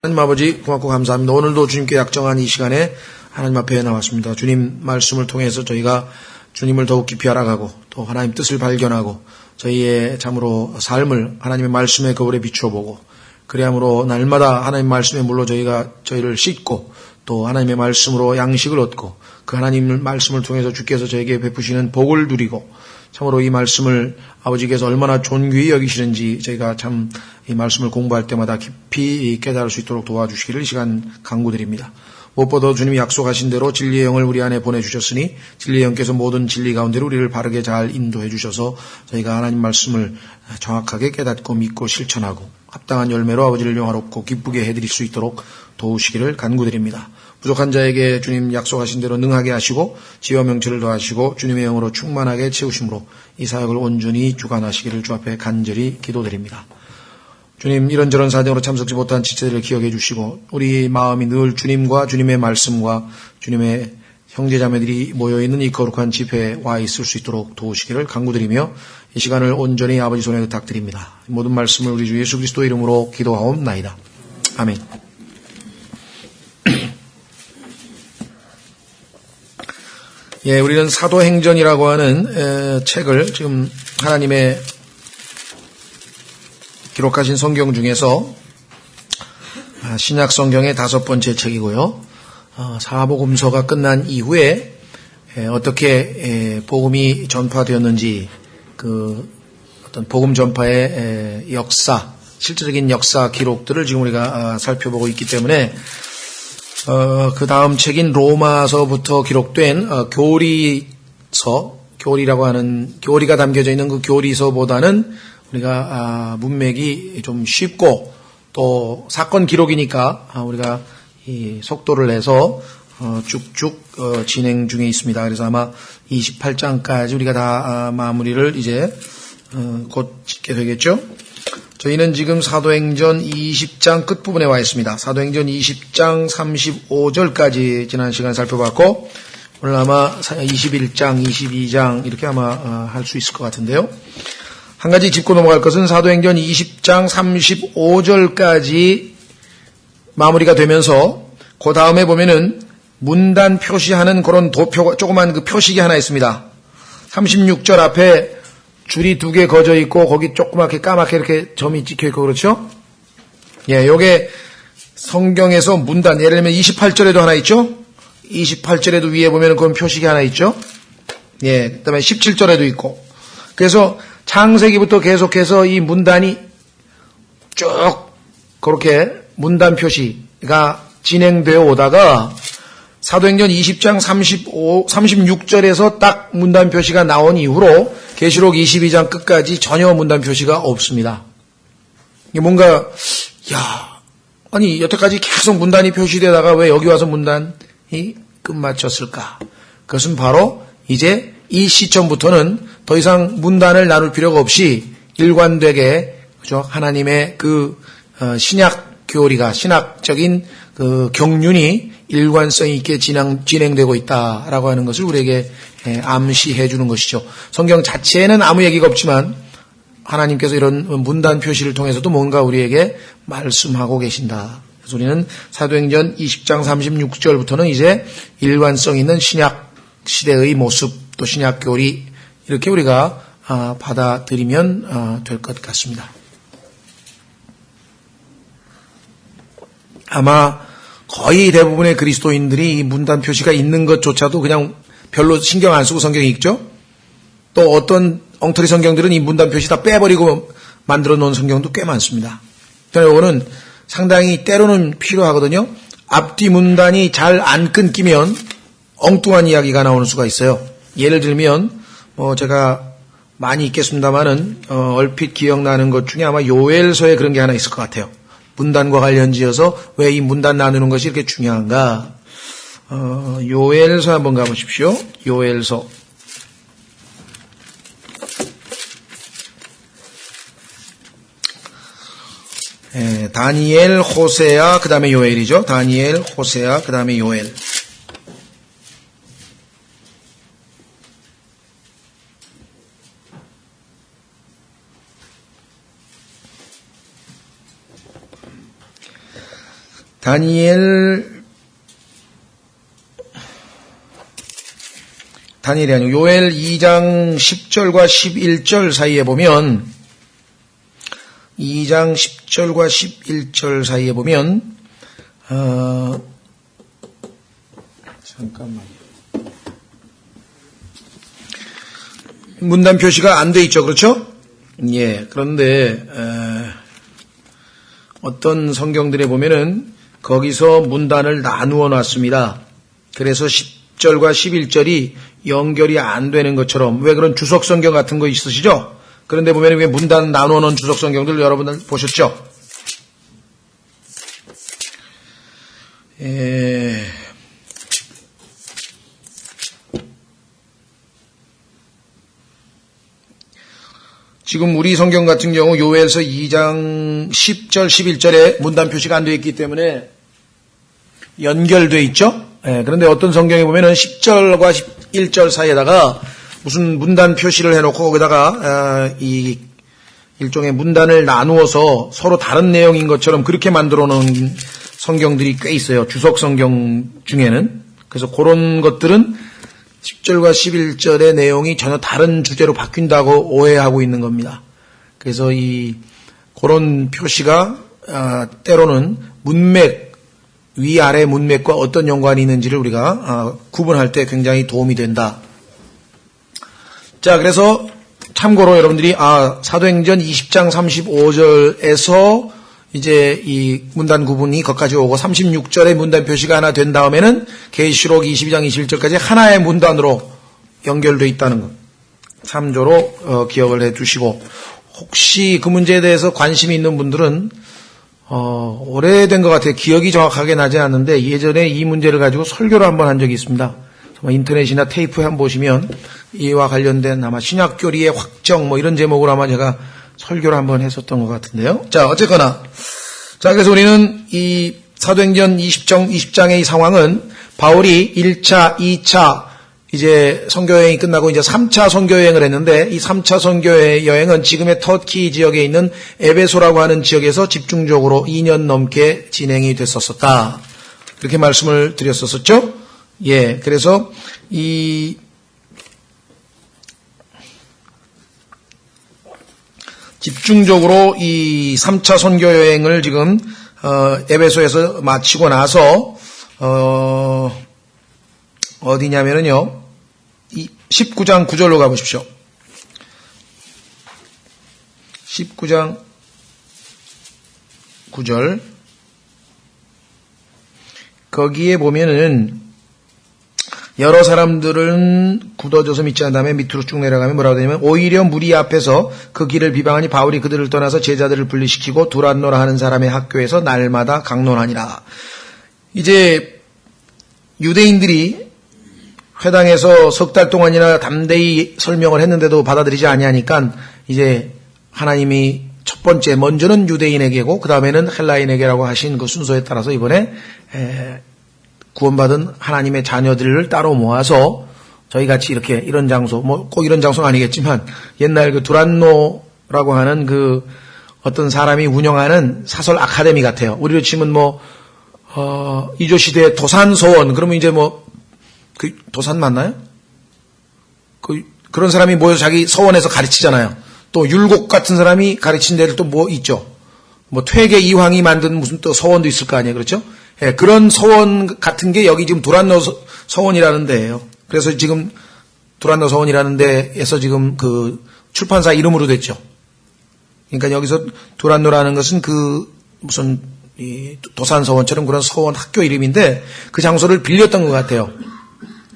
하나님 아버지 고맙고 감사합니다. 오늘도 주님께 약정한 이 시간에 하나님 앞에 나왔습니다. 주님 말씀을 통해서 저희가 주님을 더욱 깊이 알아가고 또 하나님 뜻을 발견하고 저희의 참으로 삶을 하나님의 말씀의 거울에 비추어 보고 그리함으로 날마다 하나님 말씀에 물러 저희를 씻고 또 하나님의 말씀으로 양식을 얻고 그 하나님 말씀을 통해서 주께서 저에게 베푸시는 복을 누리고 참으로 이 말씀을 아버지께서 얼마나 존귀히 여기시는지 저희가 참 이 말씀을 공부할 때마다 깊이 깨달을 수 있도록 도와주시기를 이 시간 간구드립니다. 무엇보다 주님이 약속하신 대로 진리의 영을 우리 안에 보내주셨으니 진리의 영께서 모든 진리 가운데로 우리를 바르게 잘 인도해 주셔서 저희가 하나님 말씀을 정확하게 깨닫고 믿고 실천하고 합당한 열매로 아버지를 영화롭고 기쁘게 해드릴 수 있도록 도우시기를 간구드립니다. 부족한 자에게 주님 약속하신 대로 능하게 하시고 지혜와 명철을 더하시고 주님의 영으로 충만하게 채우심으로 이 사역을 온전히 주관하시기를 주 앞에 간절히 기도드립니다. 주님 이런저런 사정으로 참석지 못한 지체들을 기억해 주시고 우리 마음이 늘 주님과 주님의 말씀과 주님의 형제자매들이 모여있는 이 거룩한 집회에 와 있을 수 있도록 도우시기를 간구드리며 이 시간을 온전히 아버지 손에 부탁드립니다. 모든 말씀을 우리 주 예수 그리스도 이름으로 기도하옵나이다. 아멘. 예, 우리는 사도행전이라고 하는 책을 지금 하나님의 기록하신 성경 중에서 신약 성경의 5번째 책이고요. 사복음서가 끝난 이후에 어떻게 복음이 전파되었는지 그 어떤 복음 전파의 역사, 실질적인 역사 기록들을 지금 우리가 살펴보고 있기 때문에 그 다음 책인 로마서부터 기록된 교리라고 하는 교리가 담겨져 있는 그 교리서보다는 우리가 문맥이 좀 쉽고 또 사건 기록이니까 우리가 이 속도를 내서 쭉쭉 진행 중에 있습니다. 그래서 아마 28장까지 우리가 다 마무리를 이제 곧 짓게 되겠죠. 저희는 지금 사도행전 20장 끝부분에 와 있습니다. 사도행전 20장 35절까지 지난 시간에 살펴봤고 오늘 아마 21장, 22장 이렇게 아마 할 수 있을 것 같은데요. 한 가지 짚고 넘어갈 것은 사도행전 20장 35절까지 마무리가 되면서 그 다음에 보면은 문단 표시하는 그런 도표, 조그만 그 표식이 하나 있습니다. 36절 앞에 줄이 2개 거져 있고 거기 조그맣게 까맣게 이렇게 점이 찍혀 있고 그렇죠? 예, 요게 성경에서 문단, 예를 들면 28절에도 하나 있죠? 28절에도 위에 보면 그런 표식이 하나 있죠? 예, 그 다음에 17절에도 있고. 그래서 창세기부터 계속해서 이 문단이 쭉 그렇게 문단 표시가 진행되어 오다가 사도행전 20장 36절에서 딱 문단 표시가 나온 이후로 계시록 22장 끝까지 전혀 문단 표시가 없습니다. 이게 뭔가 아니 여태까지 계속 문단이 표시되다가 왜 여기 와서 문단이 끝마쳤을까? 그것은 바로 이제 이 시점부터는 더 이상 문단을 나눌 필요가 없이 일관되게 그죠? 하나님의 그 신약 교리가 신학적인 그 경륜이 일관성 있게 진행되고 있다라고 하는 것을 우리에게 암시해 주는 것이죠. 성경 자체에는 아무 얘기가 없지만 하나님께서 이런 문단 표시를 통해서도 뭔가 우리에게 말씀하고 계신다. 그래서 우리는 사도행전 20장 36절부터는 이제 일관성 있는 신약 시대의 모습 또 신약 교리 이렇게 우리가 받아들이면 될 것 같습니다. 아마 거의 대부분의 그리스도인들이 이 문단 표시가 있는 것조차도 그냥 별로 신경 안 쓰고 성경에 읽죠. 또 어떤 엉터리 성경들은 이 문단 표시 다 빼버리고 만들어 놓은 성경도 꽤 많습니다. 그러나 이거는 상당히 때로는 필요하거든요. 앞뒤 문단이 잘 안 끊기면 엉뚱한 이야기가 나오는 수가 있어요. 예를 들면 제가 많이 읽겠습니다만은 얼핏 기억나는 것 중에 아마 요엘서에 그런 게 하나 있을 것 같아요. 문단과 관련지어서 왜 이 문단 나누는 것이 이렇게 중요한가? 요엘서 한번 가보십시오. 요엘서. 다니엘, 호세아, 그 다음에 요엘이죠. 다니엘, 호세아, 그 다음에 요엘. 다니엘이 아니고 요엘 2장 10절과 11절 사이에 보면 2장 10절과 11절 사이에 보면 잠깐만요. 문단 표시가 안 돼 있죠. 그렇죠? 예. 그런데 어떤 성경들에 보면은 거기서 문단을 나누어 놨습니다. 그래서 10절과 11절이 연결이 안 되는 것처럼, 왜 그런 주석 성경 같은 거 있으시죠? 그런데 보면 왜 문단 나누어 놓은 주석 성경들 여러분들 보셨죠? 지금 우리 성경 같은 경우 요엘서 2장 10절, 11절에 문단 표시가 안 되어 있기 때문에 연결되어 있죠? 그런데 어떤 성경에 보면은 10절과 11절 사이에다가 무슨 문단 표시를 해놓고 거기다가 이 일종의 문단을 나누어서 서로 다른 내용인 것처럼 그렇게 만들어 놓은 성경들이 꽤 있어요. 주석 성경 중에는. 그래서 그런 것들은 10절과 11절의 내용이 전혀 다른 주제로 바뀐다고 오해하고 있는 겁니다. 그래서 그런 표시가 때로는 문맥, 위아래 문맥과 어떤 연관이 있는지를 우리가 구분할 때 굉장히 도움이 된다. 자, 그래서 참고로 여러분들이 사도행전 20장 35절에서 이제 이 문단 구분이 거기까지 오고 36절에 문단 표시가 하나 된 다음에는 계시록 22장 21절까지 하나의 문단으로 연결되어 있다는 것 참조로 기억을 해주시고, 혹시 그 문제에 대해서 관심이 있는 분들은 오래된 것 같아요. 기억이 정확하게 나지 않는데 예전에 이 문제를 가지고 설교를 한번 한 적이 있습니다. 인터넷이나 테이프에 한번 보시면 이와 관련된 아마 신약교리의 확정 이런 제목으로 아마 제가 설교를 한번 했었던 것 같은데요. 자, 어쨌거나. 자, 그래서 우리는 이 사도행전 20장의 이 상황은 바울이 1차, 2차 이제 선교여행이 끝나고 이제 3차 선교여행을 했는데, 이 3차 선교여행은 지금의 터키 지역에 있는 에베소라고 하는 지역에서 집중적으로 2년 넘게 진행이 됐었다. 그렇게 말씀을 드렸었죠? 예. 그래서 집중적으로 이 3차 선교 여행을 지금 에베소에서 마치고 나서 어디냐면은요. 19장 9절로 가 보십시오. 19장 9절. 거기에 보면은 여러 사람들은 굳어져서 믿지 않은 다음에 밑으로 쭉 내려가면 뭐라고 되냐면, 오히려 무리 앞에서 그 길을 비방하니 바울이 그들을 떠나서 제자들을 분리시키고 두란노라 하는 사람의 학교에서 날마다 강론하니라. 이제 유대인들이 회당에서 석 달 동안이나 담대히 설명을 했는데도 받아들이지 아니하니까 이제 하나님이 첫 번째 먼저는 유대인에게고 그 다음에는 헬라인에게라고 하신 그 순서에 따라서 이번에 구원받은 하나님의 자녀들을 따로 모아서 저희 같이 이렇게 이런 장소, 꼭 이런 장소는 아니겠지만 옛날 그 두란노라고 하는 그 어떤 사람이 운영하는 사설 아카데미 같아요. 우리로 치면 이조시대 도산서원, 그러면 이제 그 도산 맞나요? 그런 사람이 모여서 자기 서원에서 가르치잖아요. 또 율곡 같은 사람이 가르친 데를 또 있죠. 퇴계 이황이 만든 무슨 또 서원도 있을 거 아니에요. 그렇죠? 예, 그런 서원 같은 게 여기 지금 두란노 서원이라는 데예요. 그래서 지금 두란노 서원이라는 데에서 지금 그 출판사 이름으로 됐죠. 그러니까 여기서 두란노라는 것은 그 무슨 도산 서원처럼 그런 서원 학교 이름인데 그 장소를 빌렸던 것 같아요.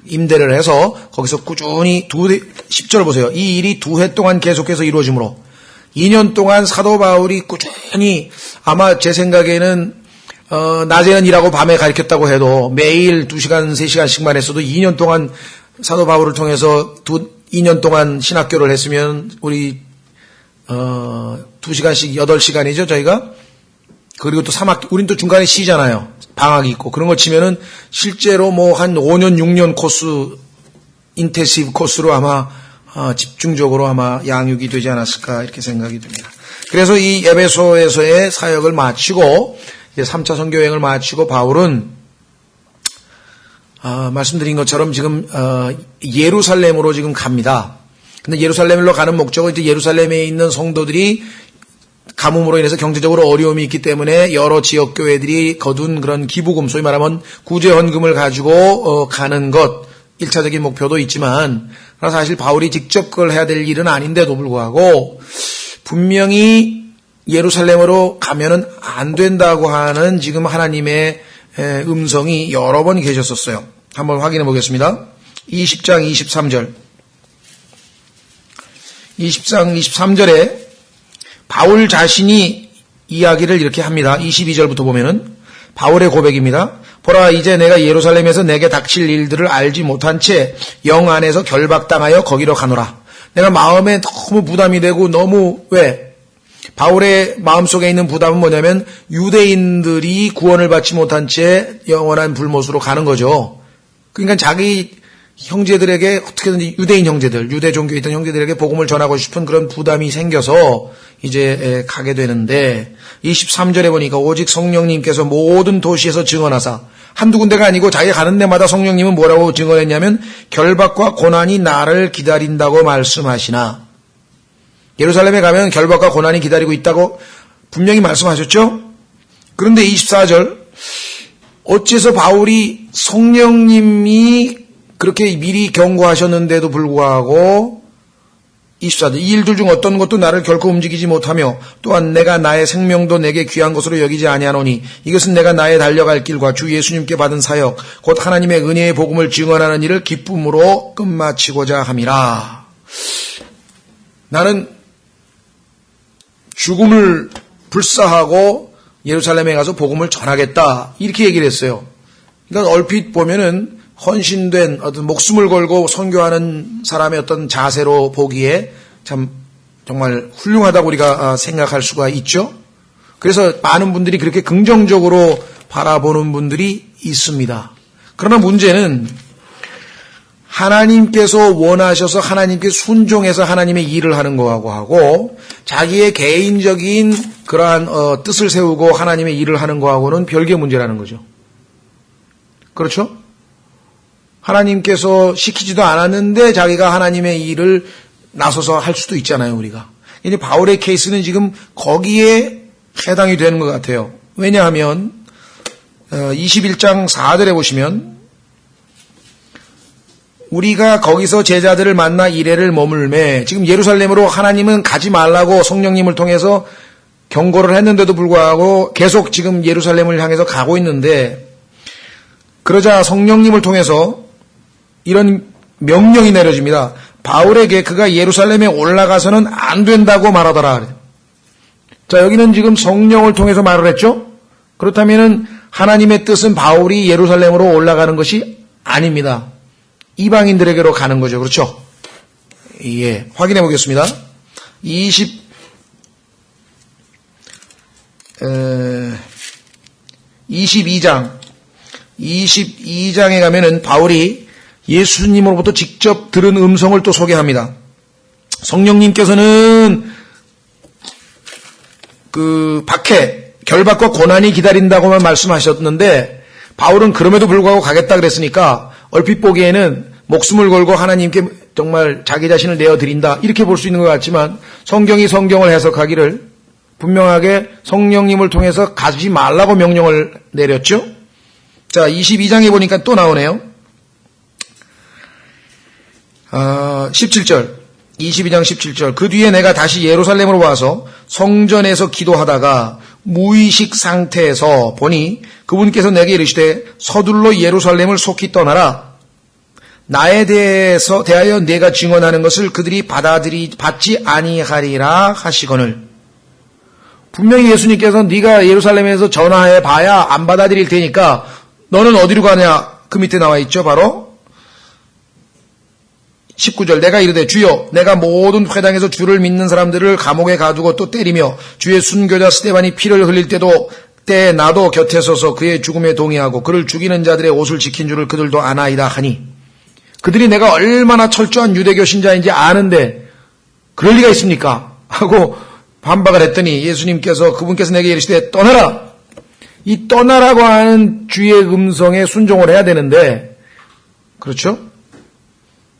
임대를 해서 거기서 꾸준히 10절 보세요. 이 일이 2해 동안 계속해서 이루어지므로 2년 동안 사도 바울이 꾸준히, 아마 제 생각에는 낮에는 일하고 밤에 가르쳤다고 해도 매일 2시간, 3시간씩만 했어도 2년 동안 사도 바울을 통해서 2년 동안 신학교를 했으면 우리 2시간씩 8시간이죠, 저희가. 그리고 또 3학기, 우린 또 중간에 쉬잖아요. 방학이 있고. 그런 거 치면은 실제로 한 5년, 6년 코스, 인텐시브 코스로 아마 집중적으로 아마 양육이 되지 않았을까 이렇게 생각이 듭니다. 그래서 이 에베소에서의 사역을 마치고 이제 3차 선교 여행을 마치고 바울은 말씀드린 것처럼 지금 예루살렘으로 지금 갑니다. 근데 예루살렘으로 가는 목적은 이제 예루살렘에 있는 성도들이 가뭄으로 인해서 경제적으로 어려움이 있기 때문에 여러 지역 교회들이 거둔 그런 기부금, 소위 말하면 구제헌금을 가지고 가는 것, 1차적인 목표도 있지만, 사실 바울이 직접 그걸 해야 될 일은 아닌데도 불구하고 분명히 예루살렘으로 가면은 안 된다고 하는 지금 하나님의 음성이 여러 번 계셨었어요. 한번 확인해 보겠습니다. 20장 23절. 20장 23절에 바울 자신이 이야기를 이렇게 합니다. 22절부터 보면은 바울의 고백입니다. 보라, 이제 내가 예루살렘에서 내게 닥칠 일들을 알지 못한 채 영 안에서 결박당하여 거기로 가노라. 내가 마음에 너무 부담이 되고 너무 바울의 마음속에 있는 부담은 뭐냐면 유대인들이 구원을 받지 못한 채 영원한 불못으로 가는 거죠. 그러니까 자기 형제들에게 어떻게든지 유대인 형제들, 유대 종교에 있던 형제들에게 복음을 전하고 싶은 그런 부담이 생겨서 이제 가게 되는데 23절에 보니까 오직 성령님께서 모든 도시에서 증언하사, 한두 군데가 아니고 자기가 가는 데마다 성령님은 뭐라고 증언했냐면 결박과 고난이 나를 기다린다고 말씀하시나. 예루살렘에 가면 결박과 고난이 기다리고 있다고 분명히 말씀하셨죠? 그런데 24절, 어째서 바울이 성령님이 그렇게 미리 경고하셨는데도 불구하고 24절, 이 일들 중 어떤 것도 나를 결코 움직이지 못하며 또한 내가 나의 생명도 내게 귀한 것으로 여기지 아니하노니 이것은 내가 나의 달려갈 길과 주 예수님께 받은 사역 곧 하나님의 은혜의 복음을 증언하는 일을 기쁨으로 끝마치고자 함이라. 나는 죽음을 불사하고 예루살렘에 가서 복음을 전하겠다, 이렇게 얘기를 했어요. 그러니까 얼핏 보면은 헌신된 어떤 목숨을 걸고 선교하는 사람의 어떤 자세로 보기에 참 정말 훌륭하다고 우리가 생각할 수가 있죠. 그래서 많은 분들이 그렇게 긍정적으로 바라보는 분들이 있습니다. 그러나 문제는 하나님께서 원하셔서 하나님께 순종해서 하나님의 일을 하는 거하고 하고 자기의 개인적인 그러한 뜻을 세우고 하나님의 일을 하는 거하고는 별개의 문제라는 거죠. 그렇죠? 하나님께서 시키지도 않았는데 자기가 하나님의 일을 나서서 할 수도 있잖아요, 우리가. 이제 바울의 케이스는 지금 거기에 해당이 되는 것 같아요. 왜냐하면 21장 4절에 보시면 우리가 거기서 제자들을 만나 이레를 머물매, 지금 예루살렘으로 하나님은 가지 말라고 성령님을 통해서 경고를 했는데도 불구하고 계속 지금 예루살렘을 향해서 가고 있는데, 그러자 성령님을 통해서 이런 명령이 내려집니다. 바울에게 그가 예루살렘에 올라가서는 안 된다고 말하더라. 자, 여기는 지금 성령을 통해서 말을 했죠? 그렇다면 하나님의 뜻은 바울이 예루살렘으로 올라가는 것이 아닙니다. 이방인들에게로 가는 거죠. 그렇죠? 예. 확인해 보겠습니다. 22장에 가면은 바울이 예수님으로부터 직접 들은 음성을 또 소개합니다. 성령님께서는 결박과 고난이 기다린다고만 말씀하셨는데 바울은 그럼에도 불구하고 가겠다 그랬으니까 얼핏 보기에는 목숨을 걸고 하나님께 정말 자기 자신을 내어드린다, 이렇게 볼 수 있는 것 같지만 성경이 성경을 해석하기를 분명하게 성령님을 통해서 가지 말라고 명령을 내렸죠. 자, 22장에 보니까 또 나오네요. 17절, 22장 17절. 그 뒤에 내가 다시 예루살렘으로 와서 성전에서 기도하다가 무의식 상태에서 보니 그분께서 내게 이르시되 서둘러 예루살렘을 속히 떠나라. 나에 대하여 내가 증언하는 것을 그들이 받지 아니하리라 하시거늘. 분명히 예수님께서 네가 예루살렘에서 전화해 봐야 안 받아들일 테니까 너는 어디로 가냐, 그 밑에 나와 있죠. 바로 19절, 내가 이르되 주여, 내가 모든 회당에서 주를 믿는 사람들을 감옥에 가두고 또 때리며 주의 순교자 스데반이 피를 흘릴 때에 나도 곁에 서서 그의 죽음에 동의하고 그를 죽이는 자들의 옷을 지킨 줄을 그들도 아나이다 하니, 그들이 내가 얼마나 철저한 유대교 신자인지 아는데 그럴 리가 있습니까? 하고 반박을 했더니 예수님께서 그분께서 내게 이르시되 떠나라. 이 떠나라고 하는 주의 음성에 순종을 해야 되는데, 그렇죠?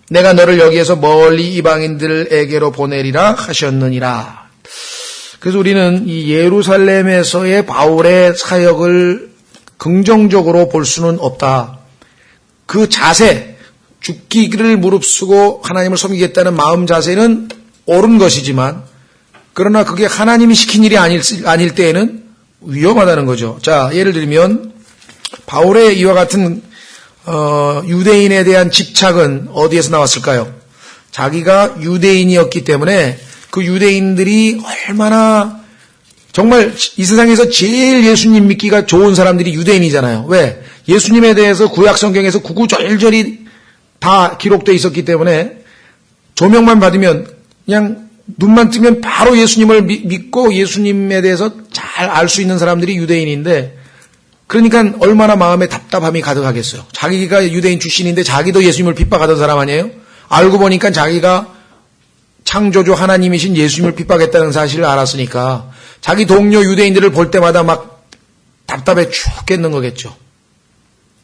내가 너를 여기에서 멀리 이방인들에게로 보내리라 하셨느니라. 그래서 우리는 이 예루살렘에서의 바울의 사역을 긍정적으로 볼 수는 없다. 그 자세, 죽기를 무릅쓰고 하나님을 섬기겠다는 마음 자세는 옳은 것이지만, 그러나 그게 하나님이 시킨 일이 아닐 때에는 위험하다는 거죠. 자, 예를 들면 바울의 이와 같은 유대인에 대한 집착은 어디에서 나왔을까요? 자기가 유대인이었기 때문에 그 유대인들이 얼마나 정말 이 세상에서 제일 예수님 믿기가 좋은 사람들이 유대인이잖아요. 왜? 예수님에 대해서 구약 성경에서 구구절절히 다 기록되어 있었기 때문에 조명만 받으면 그냥 눈만 뜨면 바로 예수님을 믿고 예수님에 대해서 잘 알 수 있는 사람들이 유대인인데, 그러니까 얼마나 마음에 답답함이 가득하겠어요. 자기가 유대인 출신인데 자기도 예수님을 핍박하던 사람 아니에요? 알고 보니까 자기가 창조주 하나님이신 예수님을 핍박했다는 사실을 알았으니까 자기 동료 유대인들을 볼 때마다 막 답답해 죽겠는 거겠죠.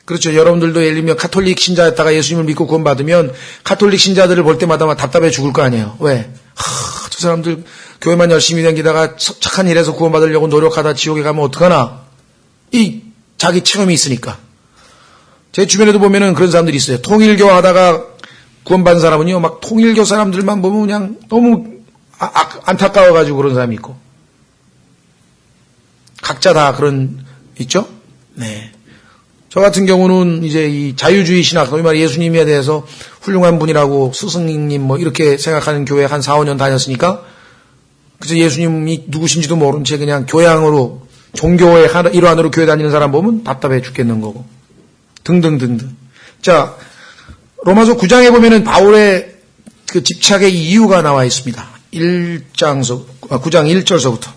그렇죠. 여러분들도 예를 들면 카톨릭 신자였다가 예수님을 믿고 구원받으면 카톨릭 신자들을 볼 때마다 막 답답해 죽을 거 아니에요. 왜? 저 사람들 교회만 열심히 다니다가 착한 일에서 구원받으려고 노력하다 지옥에 가면 어떡하나? 이 자기 체험이 있으니까. 제 주변에도 보면은 그런 사람들이 있어요. 통일교 하다가 구원받은 사람은요, 막 통일교 사람들만 보면 그냥 너무 안타까워가지고 그런 사람이 있고. 각자 다 그런, 있죠? 네. 저 같은 경우는 이제 이 자유주의 신학, 소위 말해 예수님에 대해서 훌륭한 분이라고 스승님 뭐 이렇게 생각하는 교회 한 4, 5년 다녔으니까, 그래서 예수님이 누구신지도 모른 채 그냥 교양으로, 종교의 일환으로 교회 다니는 사람 보면 답답해 죽겠는 거고. 등등등등. 자, 로마서 9장에 보면은 바울의 그 집착의 이유가 나와 있습니다. 9장 1절서부터.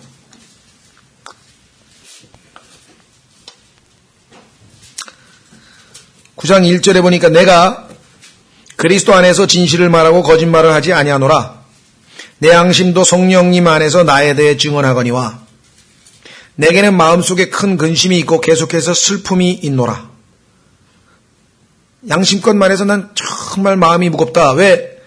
구장 1절에 보니까 내가 그리스도 안에서 진실을 말하고 거짓말을 하지 아니하노라. 내 양심도 성령님 안에서 나에 대해 증언하거니와 내게는 마음속에 큰 근심이 있고 계속해서 슬픔이 있노라. 양심껏 말해서 난 정말 마음이 무겁다. 왜?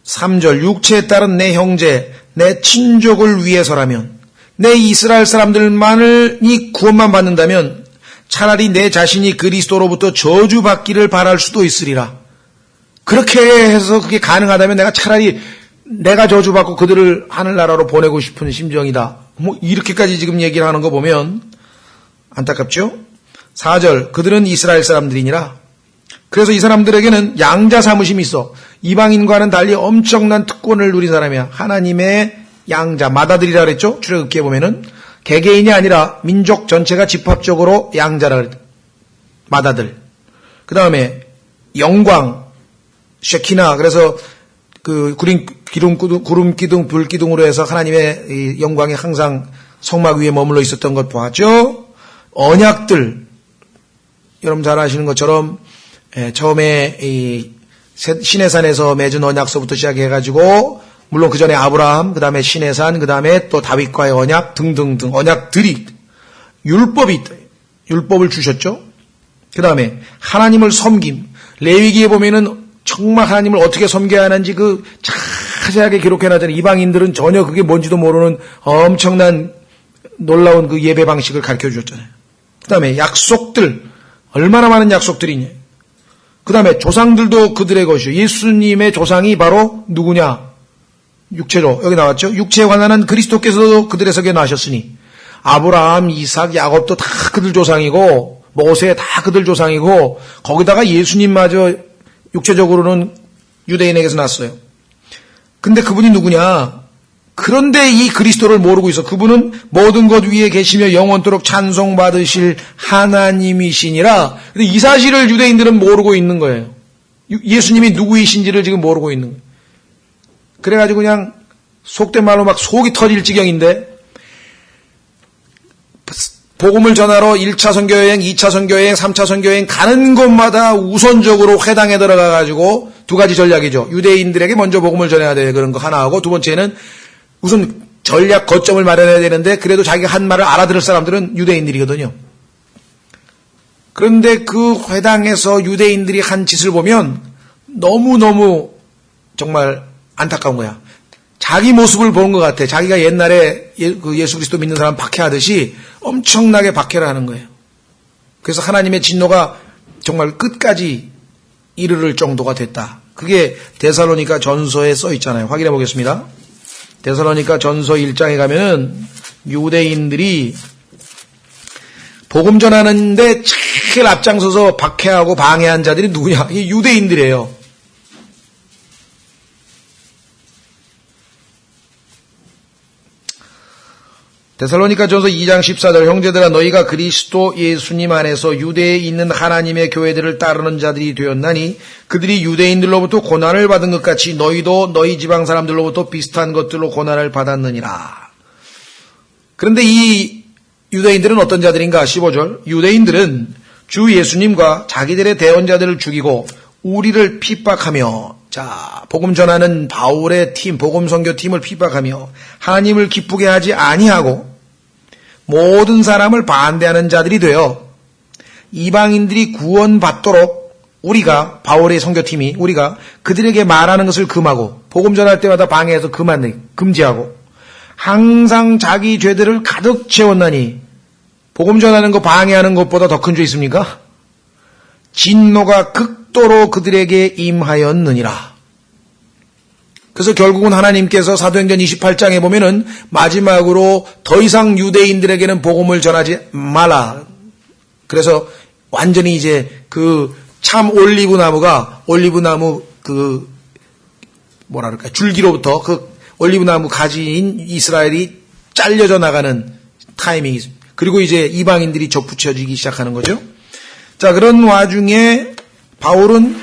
3절 육체에 따른 내 형제, 내 친족을 위해서라면, 내 이스라엘 사람들만이 구원만 받는다면 차라리 내 자신이 그리스도로부터 저주받기를 바랄 수도 있으리라. 그렇게 해서 그게 가능하다면 내가 차라리 내가 저주받고 그들을 하늘나라로 보내고 싶은 심정이다. 뭐 이렇게까지 지금 얘기를 하는 거 보면 안타깝죠? 4절 그들은 이스라엘 사람들이니라. 그래서 이 사람들에게는 양자 사무심이 있어. 이방인과는 달리 엄청난 특권을 누린 사람이야. 하나님의 양자, 마다들이라 그랬죠? 출애굽기에 보면은 개개인이 아니라 민족 전체가 집합적으로 양자라 그랬죠. 마다들. 그 다음에 영광, 쉐키나. 그래서 그 구름 기둥, 불 기둥으로 해서 하나님의 이 영광이 항상 성막 위에 머물러 있었던 것 보았죠. 언약들. 여러분 잘 아시는 것처럼 처음에 이 시내산에서 맺은 언약서부터 시작해가지고 물론 그 전에 아브라함, 그 다음에 시내산, 그 다음에 또 다윗과의 언약 등등등 언약들이 율법이 있다. 율법을 주셨죠. 그 다음에 하나님을 섬김. 레위기에 보면은 정말 하나님을 어떻게 섬겨야 하는지 그 자세하게 기록해놨잖아요. 이방인들은 전혀 그게 뭔지도 모르는 엄청난 놀라운 그 예배 방식을 가르쳐 주셨잖아요. 그 다음에 약속들. 얼마나 많은 약속들이 있냐. 그 다음에 조상들도 그들의 것이요. 예수님의 조상이 바로 누구냐? 육체로 여기 나왔죠. 육체에 관한한 그리스도께서도 그들의 속에 나셨으니 아브라함, 이삭, 야곱도 다 그들 조상이고 모세 다 그들 조상이고 거기다가 예수님마저 육체적으로는 유대인에게서 났어요. 근데 그분이 누구냐? 그런데 이 그리스도를 모르고 있어. 그분은 모든 것 위에 계시며 영원토록 찬송받으실 하나님이시니라. 근데 이 사실을 유대인들은 모르고 있는 거예요. 예수님이 누구이신지를 지금 모르고 있는 거예요. 그래가지고 그냥 속된 말로 막 속이 터질 지경인데 복음을 전하러 1차 선교여행, 2차 선교여행, 3차 선교여행 가는 곳마다 우선적으로 회당에 들어가가지고 두 가지 전략이죠. 유대인들에게 먼저 복음을 전해야 돼. 그런 거 하나하고 두 번째는 우선 전략 거점을 마련해야 되는데 그래도 자기가 한 말을 알아들을 사람들은 유대인들이거든요. 그런데 그 회당에서 유대인들이 한 짓을 보면 너무너무 정말 안타까운 거야. 자기 모습을 보는 것 같아. 자기가 옛날에 예수 그리스도 믿는 사람 박해하듯이 엄청나게 박해를 하는 거예요. 그래서 하나님의 진노가 정말 끝까지 이르를 정도가 됐다. 그게 데살로니가 전서에 써 있잖아요. 확인해 보겠습니다. 데살로니가 전서 1장에 가면은 유대인들이 복음 전하는데 제일 앞장서서 박해하고 방해한 자들이 누구냐? 이 유대인들이에요. 데살로니가 전서 2장 14절 형제들아 너희가 그리스도 예수님 안에서 유대에 있는 하나님의 교회들을 따르는 자들이 되었나니 그들이 유대인들로부터 고난을 받은 것 같이 너희도 너희 지방 사람들로부터 비슷한 것들로 고난을 받았느니라. 그런데 이 유대인들은 어떤 자들인가? 15절 유대인들은 주 예수님과 자기들의 대언자들을 죽이고 우리를 핍박하며 자 복음 전하는 바울의 팀 복음 선교 팀을 핍박하며 하나님을 기쁘게 하지 아니하고 모든 사람을 반대하는 자들이 되어 이방인들이 구원받도록 우리가 바울의 선교팀이 우리가 그들에게 말하는 것을 금하고 복음 전할 때마다 방해해서 금지하고 항상 자기 죄들을 가득 채웠나니 복음 전하는 거 방해하는 것보다 더 큰 죄 있습니까? 진노가 극도로 그들에게 임하였느니라. 그래서 결국은 하나님께서 사도행전 28장에 보면은 마지막으로 더 이상 유대인들에게는 복음을 전하지 말라. 그래서 완전히 이제 그 참 올리브나무 그 뭐라 그럴까 줄기로부터 그 올리브나무 가지인 이스라엘이 잘려져 나가는 타이밍이 있습니다. 그리고 이제 이방인들이 접붙여지기 시작하는 거죠. 자, 그런 와중에 바울은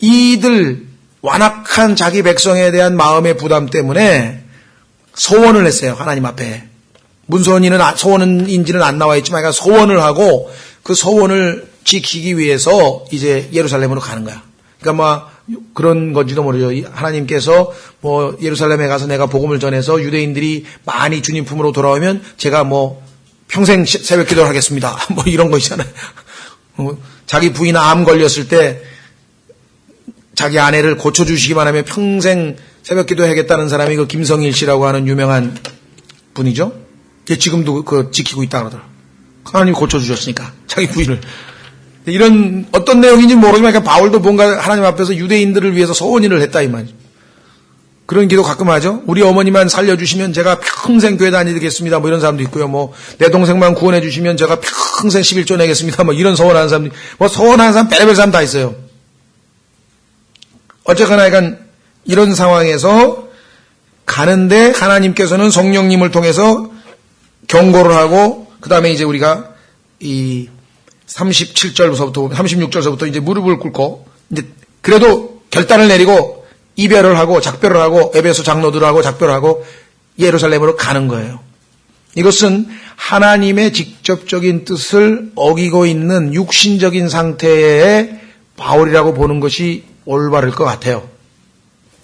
이들 완악한 자기 백성에 대한 마음의 부담 때문에 소원을 했어요. 하나님 앞에. 소원인지는 안 나와 있지만 소원을 하고 그 소원을 지키기 위해서 이제 예루살렘으로 가는 거야. 그러니까 그런 건지도 모르죠. 하나님께서 예루살렘에 가서 내가 복음을 전해서 유대인들이 많이 주님 품으로 돌아오면 제가 평생 새벽 기도를 하겠습니다. 이런 거 있잖아요. 자기 부인 암 걸렸을 때 자기 아내를 고쳐주시기만 하면 평생 새벽 기도해야겠다는 사람이 그 김성일 씨라고 하는 유명한 분이죠. 지금도 지키고 있다 그러더라고요. 하나님이 고쳐주셨으니까 자기 부인을. 이런 어떤 내용인지 모르지만 바울도 뭔가 하나님 앞에서 유대인들을 위해서 소원을 했다 이 말이죠. 그런 기도 가끔 하죠. 우리 어머니만 살려주시면 제가 평생 교회 다니겠습니다. 이런 사람도 있고요. 내 동생만 구원해 주시면 제가 평생 11조 내겠습니다. 이런 소원하는 사람들, 소원하는 사람 별의별 사람 다 있어요. 어쨌거나 이런 상황에서 가는데 하나님께서는 성령님을 통해서 경고를 하고 그 다음에 이제 우리가 이 37절부터 36절부터 이제 무릎을 꿇고 이제 그래도 결단을 내리고 이별을 하고 작별을 하고 에베소 장로들하고 작별을 하고 예루살렘으로 가는 거예요. 이것은 하나님의 직접적인 뜻을 어기고 있는 육신적인 상태의 바울이라고 보는 것이 올바를 것 같아요.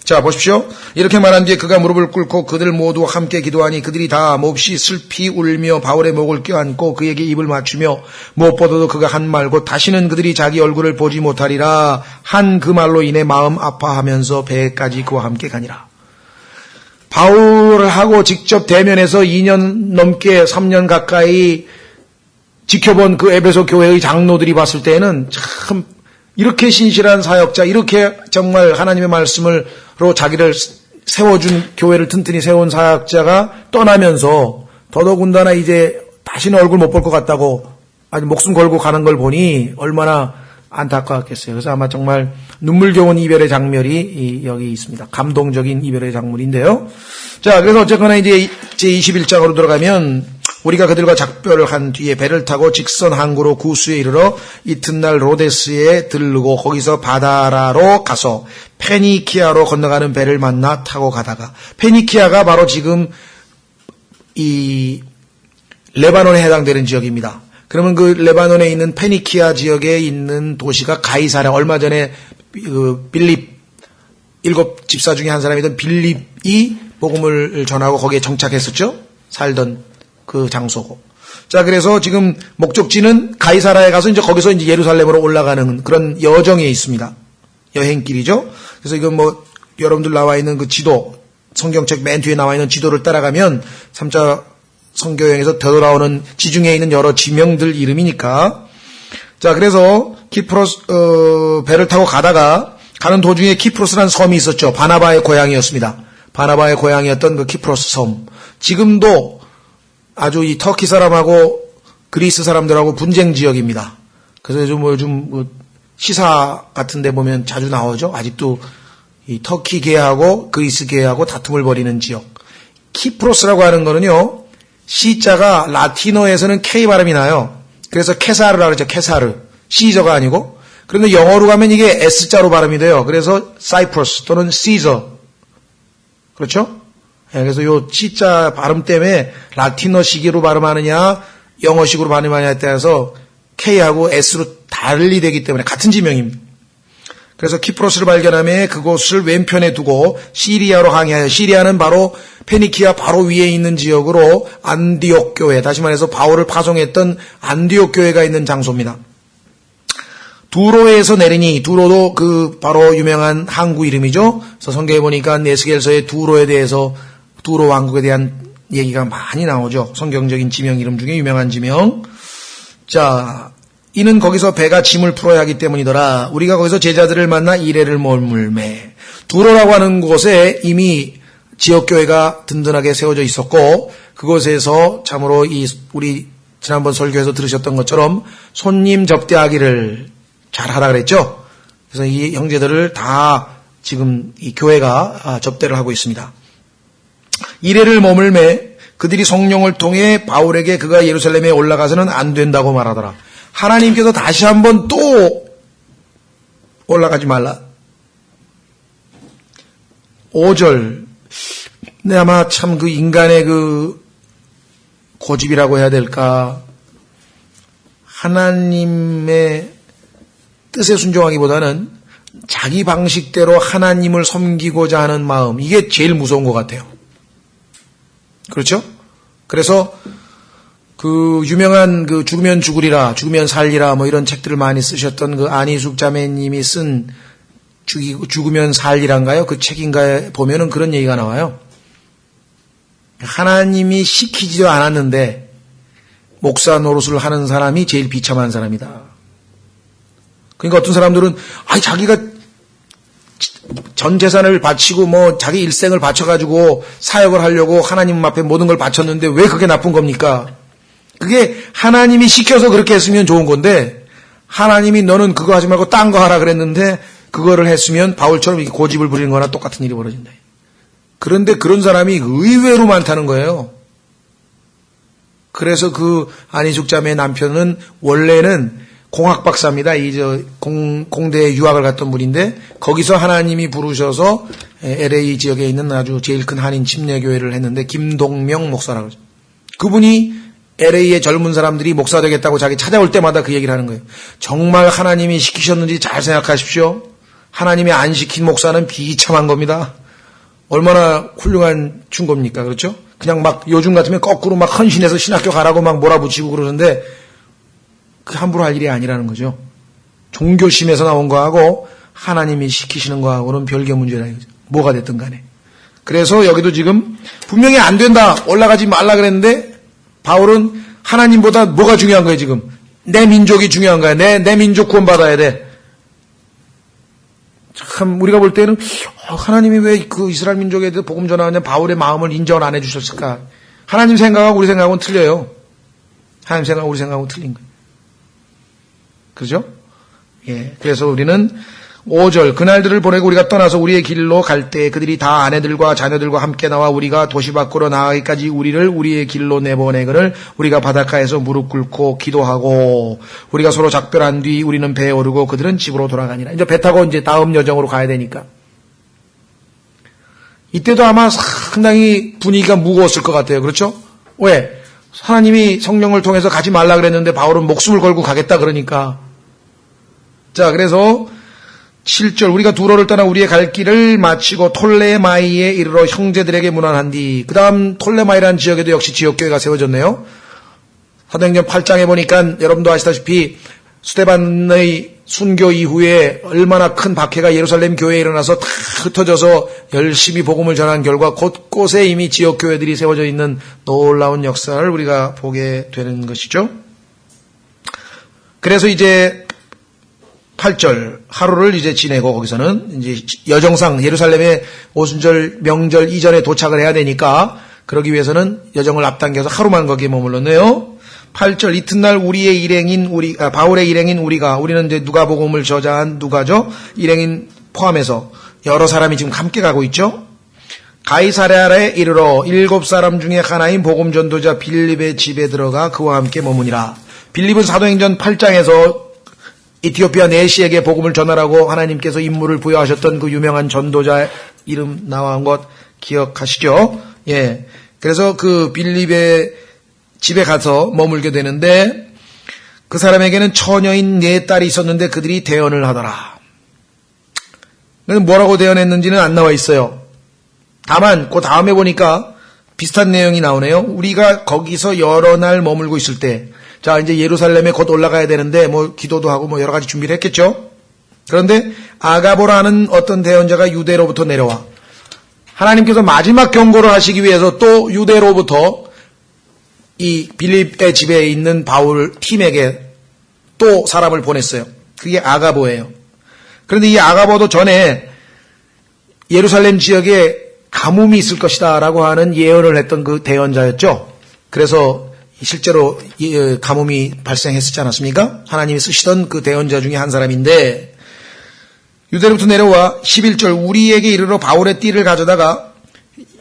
자, 보십시오. 이렇게 말한 뒤에 그가 무릎을 꿇고 그들 모두 함께 기도하니 그들이 다 몹시 슬피 울며 바울의 목을 껴안고 그에게 입을 맞추며 무엇보다도 그가 한 말고 다시는 그들이 자기 얼굴을 보지 못하리라 한 그 말로 인해 마음 아파하면서 배까지 그와 함께 가니라. 바울하고 직접 대면해서 2년 넘게 3년 가까이 지켜본 그 에베소 교회의 장로들이 봤을 때에는 참 이렇게 신실한 사역자, 이렇게 정말 하나님의 말씀으로 자기를 세워준 교회를 튼튼히 세운 사역자가 떠나면서 더더군다나 이제 다시는 얼굴 못 볼 것 같다고 아주 목숨 걸고 가는 걸 보니 얼마나 안타까웠겠어요. 그래서 아마 정말 눈물겨운 이별의 장면이 여기 있습니다. 감동적인 이별의 장면인데요. 자, 그래서 어쨌거나 이제 제21장으로 들어가면 우리가 그들과 작별을 한 뒤에 배를 타고 직선 항구로 구스에 이르러 이튿날 로데스에 들르고 거기서 바다라로 가서 페니키아로 건너가는 배를 만나 타고 가다가 페니키아가 바로 지금 이 레바논에 해당되는 지역입니다. 그러면 그 레바논에 있는 페니키아 지역에 있는 도시가 가이사랴. 얼마 전에 빌립 7 집사 중에 한 사람이던 빌립이 복음을 전하고 거기에 정착했었죠. 살던 그 장소고. 자, 그래서 지금 목적지는 가이사라에 가서 이제 거기서 이제 예루살렘으로 올라가는 그런 여정에 있습니다. 여행길이죠. 그래서 이건 뭐 여러분들 나와 있는 그 지도, 성경책 맨 뒤에 나와 있는 지도를 따라가면 3차 선교여행에서 되돌아오는 지중해에 있는 여러 지명들 이름이니까. 자, 그래서 키프로스 배를 타고 가다가 가는 도중에 키프로스라는 섬이 있었죠. 바나바의 고향이었습니다. 바나바의 고향이었던 그 키프로스 섬. 지금도 아주 이 터키 사람하고 그리스 사람들하고 분쟁 지역입니다. 그래서 요즘 시사 같은 데 보면 자주 나오죠. 아직도 이 터키계하고 그리스계하고 다툼을 벌이는 지역. 키프로스라고 하는 거는요, C자가 라틴어에서는 K 발음이 나요. 그래서 케사르라고 그러죠. 케사르. 시저가 아니고. 그런데 영어로 가면 이게 S자로 발음이 돼요. 그래서 사이프러스 또는 시저. 그렇죠? 그래서 요 C자 발음 때문에 라틴어식으로 발음하느냐, 영어식으로 발음하느냐에 따라서 K하고 S로 달리 되기 때문에 같은 지명입니다. 그래서 키프로스를 발견하며 그곳을 왼편에 두고 시리아로 항해하여, 시리아는 바로 페니키아 바로 위에 있는 지역으로 안디옥 교회, 다시 말해서 바울을 파송했던 안디옥 교회가 있는 장소입니다. 두로에서 내리니, 두로도 그 바로 유명한 항구 이름이죠. 그래서 성경에 보니까 에스겔서의 두로에 대해서, 두로 왕국에 대한 얘기가 많이 나오죠. 성경적인 지명 이름 중에 유명한 지명. 자, 이는 거기서 배가 짐을 풀어야 하기 때문이더라. 우리가 거기서 제자들을 만나 이레를 머물매. 두로라고 하는 곳에 이미 지역교회가 든든하게 세워져 있었고, 그곳에서 참으로 우리 지난번 설교에서 들으셨던 것처럼 손님 접대하기를 잘 하라 그랬죠. 그래서 이 형제들을 다 지금 이 교회가 접대를 하고 있습니다. 이레를 머물매 그들이 성령을 통해 바울에게 그가 예루살렘에 올라가서는 안 된다고 말하더라. 하나님께서 다시 한번 또 올라가지 말라. 5절. 네, 아마 참 그 인간의 그 고집이라고 해야 될까. 하나님의 뜻에 순종하기보다는 자기 방식대로 하나님을 섬기고자 하는 마음. 이게 제일 무서운 것 같아요. 그렇죠? 그래서 그 유명한 그 죽으면 죽으리라, 죽으면 살리라 뭐 이런 책들을 많이 쓰셨던 그 안희숙 자매님이 쓴 죽으면 살리란가요? 그 책인가에 보면은 그런 얘기가 나와요. 하나님이 시키지도 않았는데 목사 노릇을 하는 사람이 제일 비참한 사람이다. 그러니까 어떤 사람들은 자기가 전 재산을 바치고 뭐 자기 일생을 바쳐가지고 사역을 하려고 하나님 앞에 모든 걸 바쳤는데 왜 그게 나쁜 겁니까? 그게 하나님이 시켜서 그렇게 했으면 좋은 건데, 하나님이 너는 그거 하지 말고 딴 거 하라 그랬는데 그거를 했으면 바울처럼 고집을 부리는 거나 똑같은 일이 벌어진다. 그런데 그런 사람이 의외로 많다는 거예요. 그래서 그 안희숙 자매의 남편은 원래는 공학 박사입니다. 공대에 유학을 갔던 분인데 거기서 하나님이 부르셔서 LA 지역에 있는 아주 제일 큰 한인 침례교회를 했는데 김동명 목사라고 그러죠. 그분이 LA의 젊은 사람들이 목사 되겠다고 자기 찾아올 때마다 그 얘기를 하는 거예요. 정말 하나님이 시키셨는지 잘 생각하십시오. 하나님이 안 시킨 목사는 비참한 겁니다. 얼마나 훌륭한 충고입니까? 그렇죠? 그냥 막 요즘 같으면 거꾸로 막 헌신해서 신학교 가라고 막 몰아붙이고 그러는데 그 함부로 할 일이 아니라는 거죠. 종교심에서 나온 거하고 하나님이 시키시는 거하고는 별개 문제라 이거죠. 뭐가 됐든 간에. 그래서 여기도 지금 분명히 안 된다, 올라가지 말라 그랬는데 바울은 하나님보다 뭐가 중요한 거예요, 지금? 내 민족이 중요한 거야. 내 민족 구원받아야 돼. 참, 우리가 볼 때는, 하나님이 왜 그 이스라엘 민족에 대해서 복음 전하냐, 바울의 마음을 인정을 안 해주셨을까? 하나님 생각하고 우리 생각하고는 틀려요. 하나님 생각하고 우리 생각하고는 틀린 거예요. 그죠? 예. 그래서 우리는 5절, 그날들을 보내고 우리가 떠나서 우리의 길로 갈 때 그들이 다 아내들과 자녀들과 함께 나와 우리가 도시 밖으로 나가기까지 우리를 우리의 길로 내보내거늘 우리가 바닷가에서 무릎 꿇고 기도하고 우리가 서로 작별한 뒤 우리는 배에 오르고 그들은 집으로 돌아가니라. 이제 배 타고 이제 다음 여정으로 가야 되니까. 이때도 아마 상당히 분위기가 무거웠을 것 같아요. 그렇죠? 왜? 하나님이 성령을 통해서 가지 말라 그랬는데 바울은 목숨을 걸고 가겠다 그러니까. 자, 그래서 7절, 우리가 두로를 떠나 우리의 갈 길을 마치고 톨레마이에 이르러 형제들에게 문안한 뒤, 그 다음 톨레마이라는 지역에도 역시 지역교회가 세워졌네요. 사도행전 8장에 보니까 여러분도 아시다시피 스데반의 순교 이후에 얼마나 큰 박해가 예루살렘 교회에 일어나서 다 흩어져서 열심히 복음을 전한 결과 곳곳에 이미 지역 교회들이 세워져 있는 놀라운 역사를 우리가 보게 되는 것이죠. 그래서 이제 8절 하루를 이제 지내고 거기서는 이제 여정상 예루살렘의 오순절 명절 이전에 도착을 해야 되니까 그러기 위해서는 여정을 앞당겨서 하루만 거기에 머물렀네요. 8절 이튿날 우리의 일행인 바울의 일행인 우리는 이제 누가복음을 저자한 누가죠. 일행인 포함해서 여러 사람이 지금 함께 가고 있죠. 가이사랴에 이르러 7사람 중에 하나인 복음 전도자 빌립의 집에 들어가 그와 함께 머무니라. 빌립은 사도행전 8장에서 이티오피아 내시에게 복음을 전하라고 하나님께서 임무를 부여하셨던 그 유명한 전도자 이름 나온 것 기억하시죠? 예. 그래서 그 빌립의 집에 가서 머물게 되는데 그 사람에게는 처녀인 4딸이 있었는데 그들이 대언을 하더라. 뭐라고 대언했는지는 안 나와 있어요. 다만 그 다음에 보니까 비슷한 내용이 나오네요. 우리가 거기서 여러 날 머물고 있을 때 자 이제 예루살렘에 곧 올라가야 되는데 뭐 기도도 하고 뭐 여러 가지 준비를 했겠죠. 그런데 아가보라는 어떤 대언자가 유대로부터 내려와 하나님께서 마지막 경고를 하시기 위해서 또 유대로부터 이 빌립의 집에 있는 바울 팀에게 또 사람을 보냈어요. 그게 아가보예요. 그런데 이 아가보도 전에 예루살렘 지역에 가뭄이 있을 것이다 라고 하는 예언을 했던 그 대언자였죠. 그래서 실제로 가뭄이 발생했었지 않았습니까? 하나님이 쓰시던 그 대언자 중에 한 사람인데 유대로부터 내려와 11절 우리에게 이르러 바울의 띠를 가져다가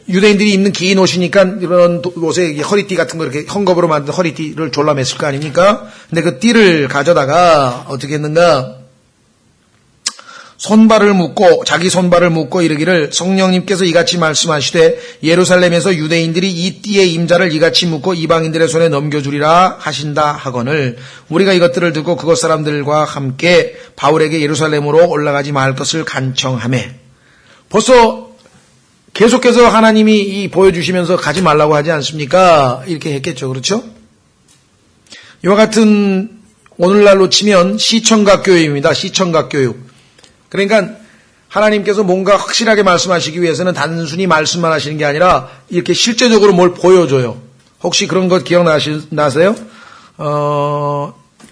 유대인들이 입는 긴 옷이니까 이런 옷에 허리띠 같은 거 이렇게 헝겊으로 만든 허리띠를 졸라맸을 거 아닙니까? 근데 그 띠를 가져다가 어떻게 했는가? 자기 손발을 묶고 이르기를 성령님께서 이같이 말씀하시되 예루살렘에서 유대인들이 이 띠의 임자를 이같이 묶고 이방인들의 손에 넘겨주리라 하신다 하거늘 우리가 이것들을 듣고 그곳 사람들과 함께 바울에게 예루살렘으로 올라가지 말 것을 간청하매 벌써 계속해서 하나님이 보여주시면서 가지 말라고 하지 않습니까? 이렇게 했겠죠. 그렇죠? 이와 같은 오늘날로 치면 시청각 교육입니다. 시청각 교육. 그러니까 하나님께서 뭔가 확실하게 말씀하시기 위해서는 단순히 말씀만 하시는 게 아니라 이렇게 실제적으로 뭘 보여줘요. 혹시 그런 것 기억나세요?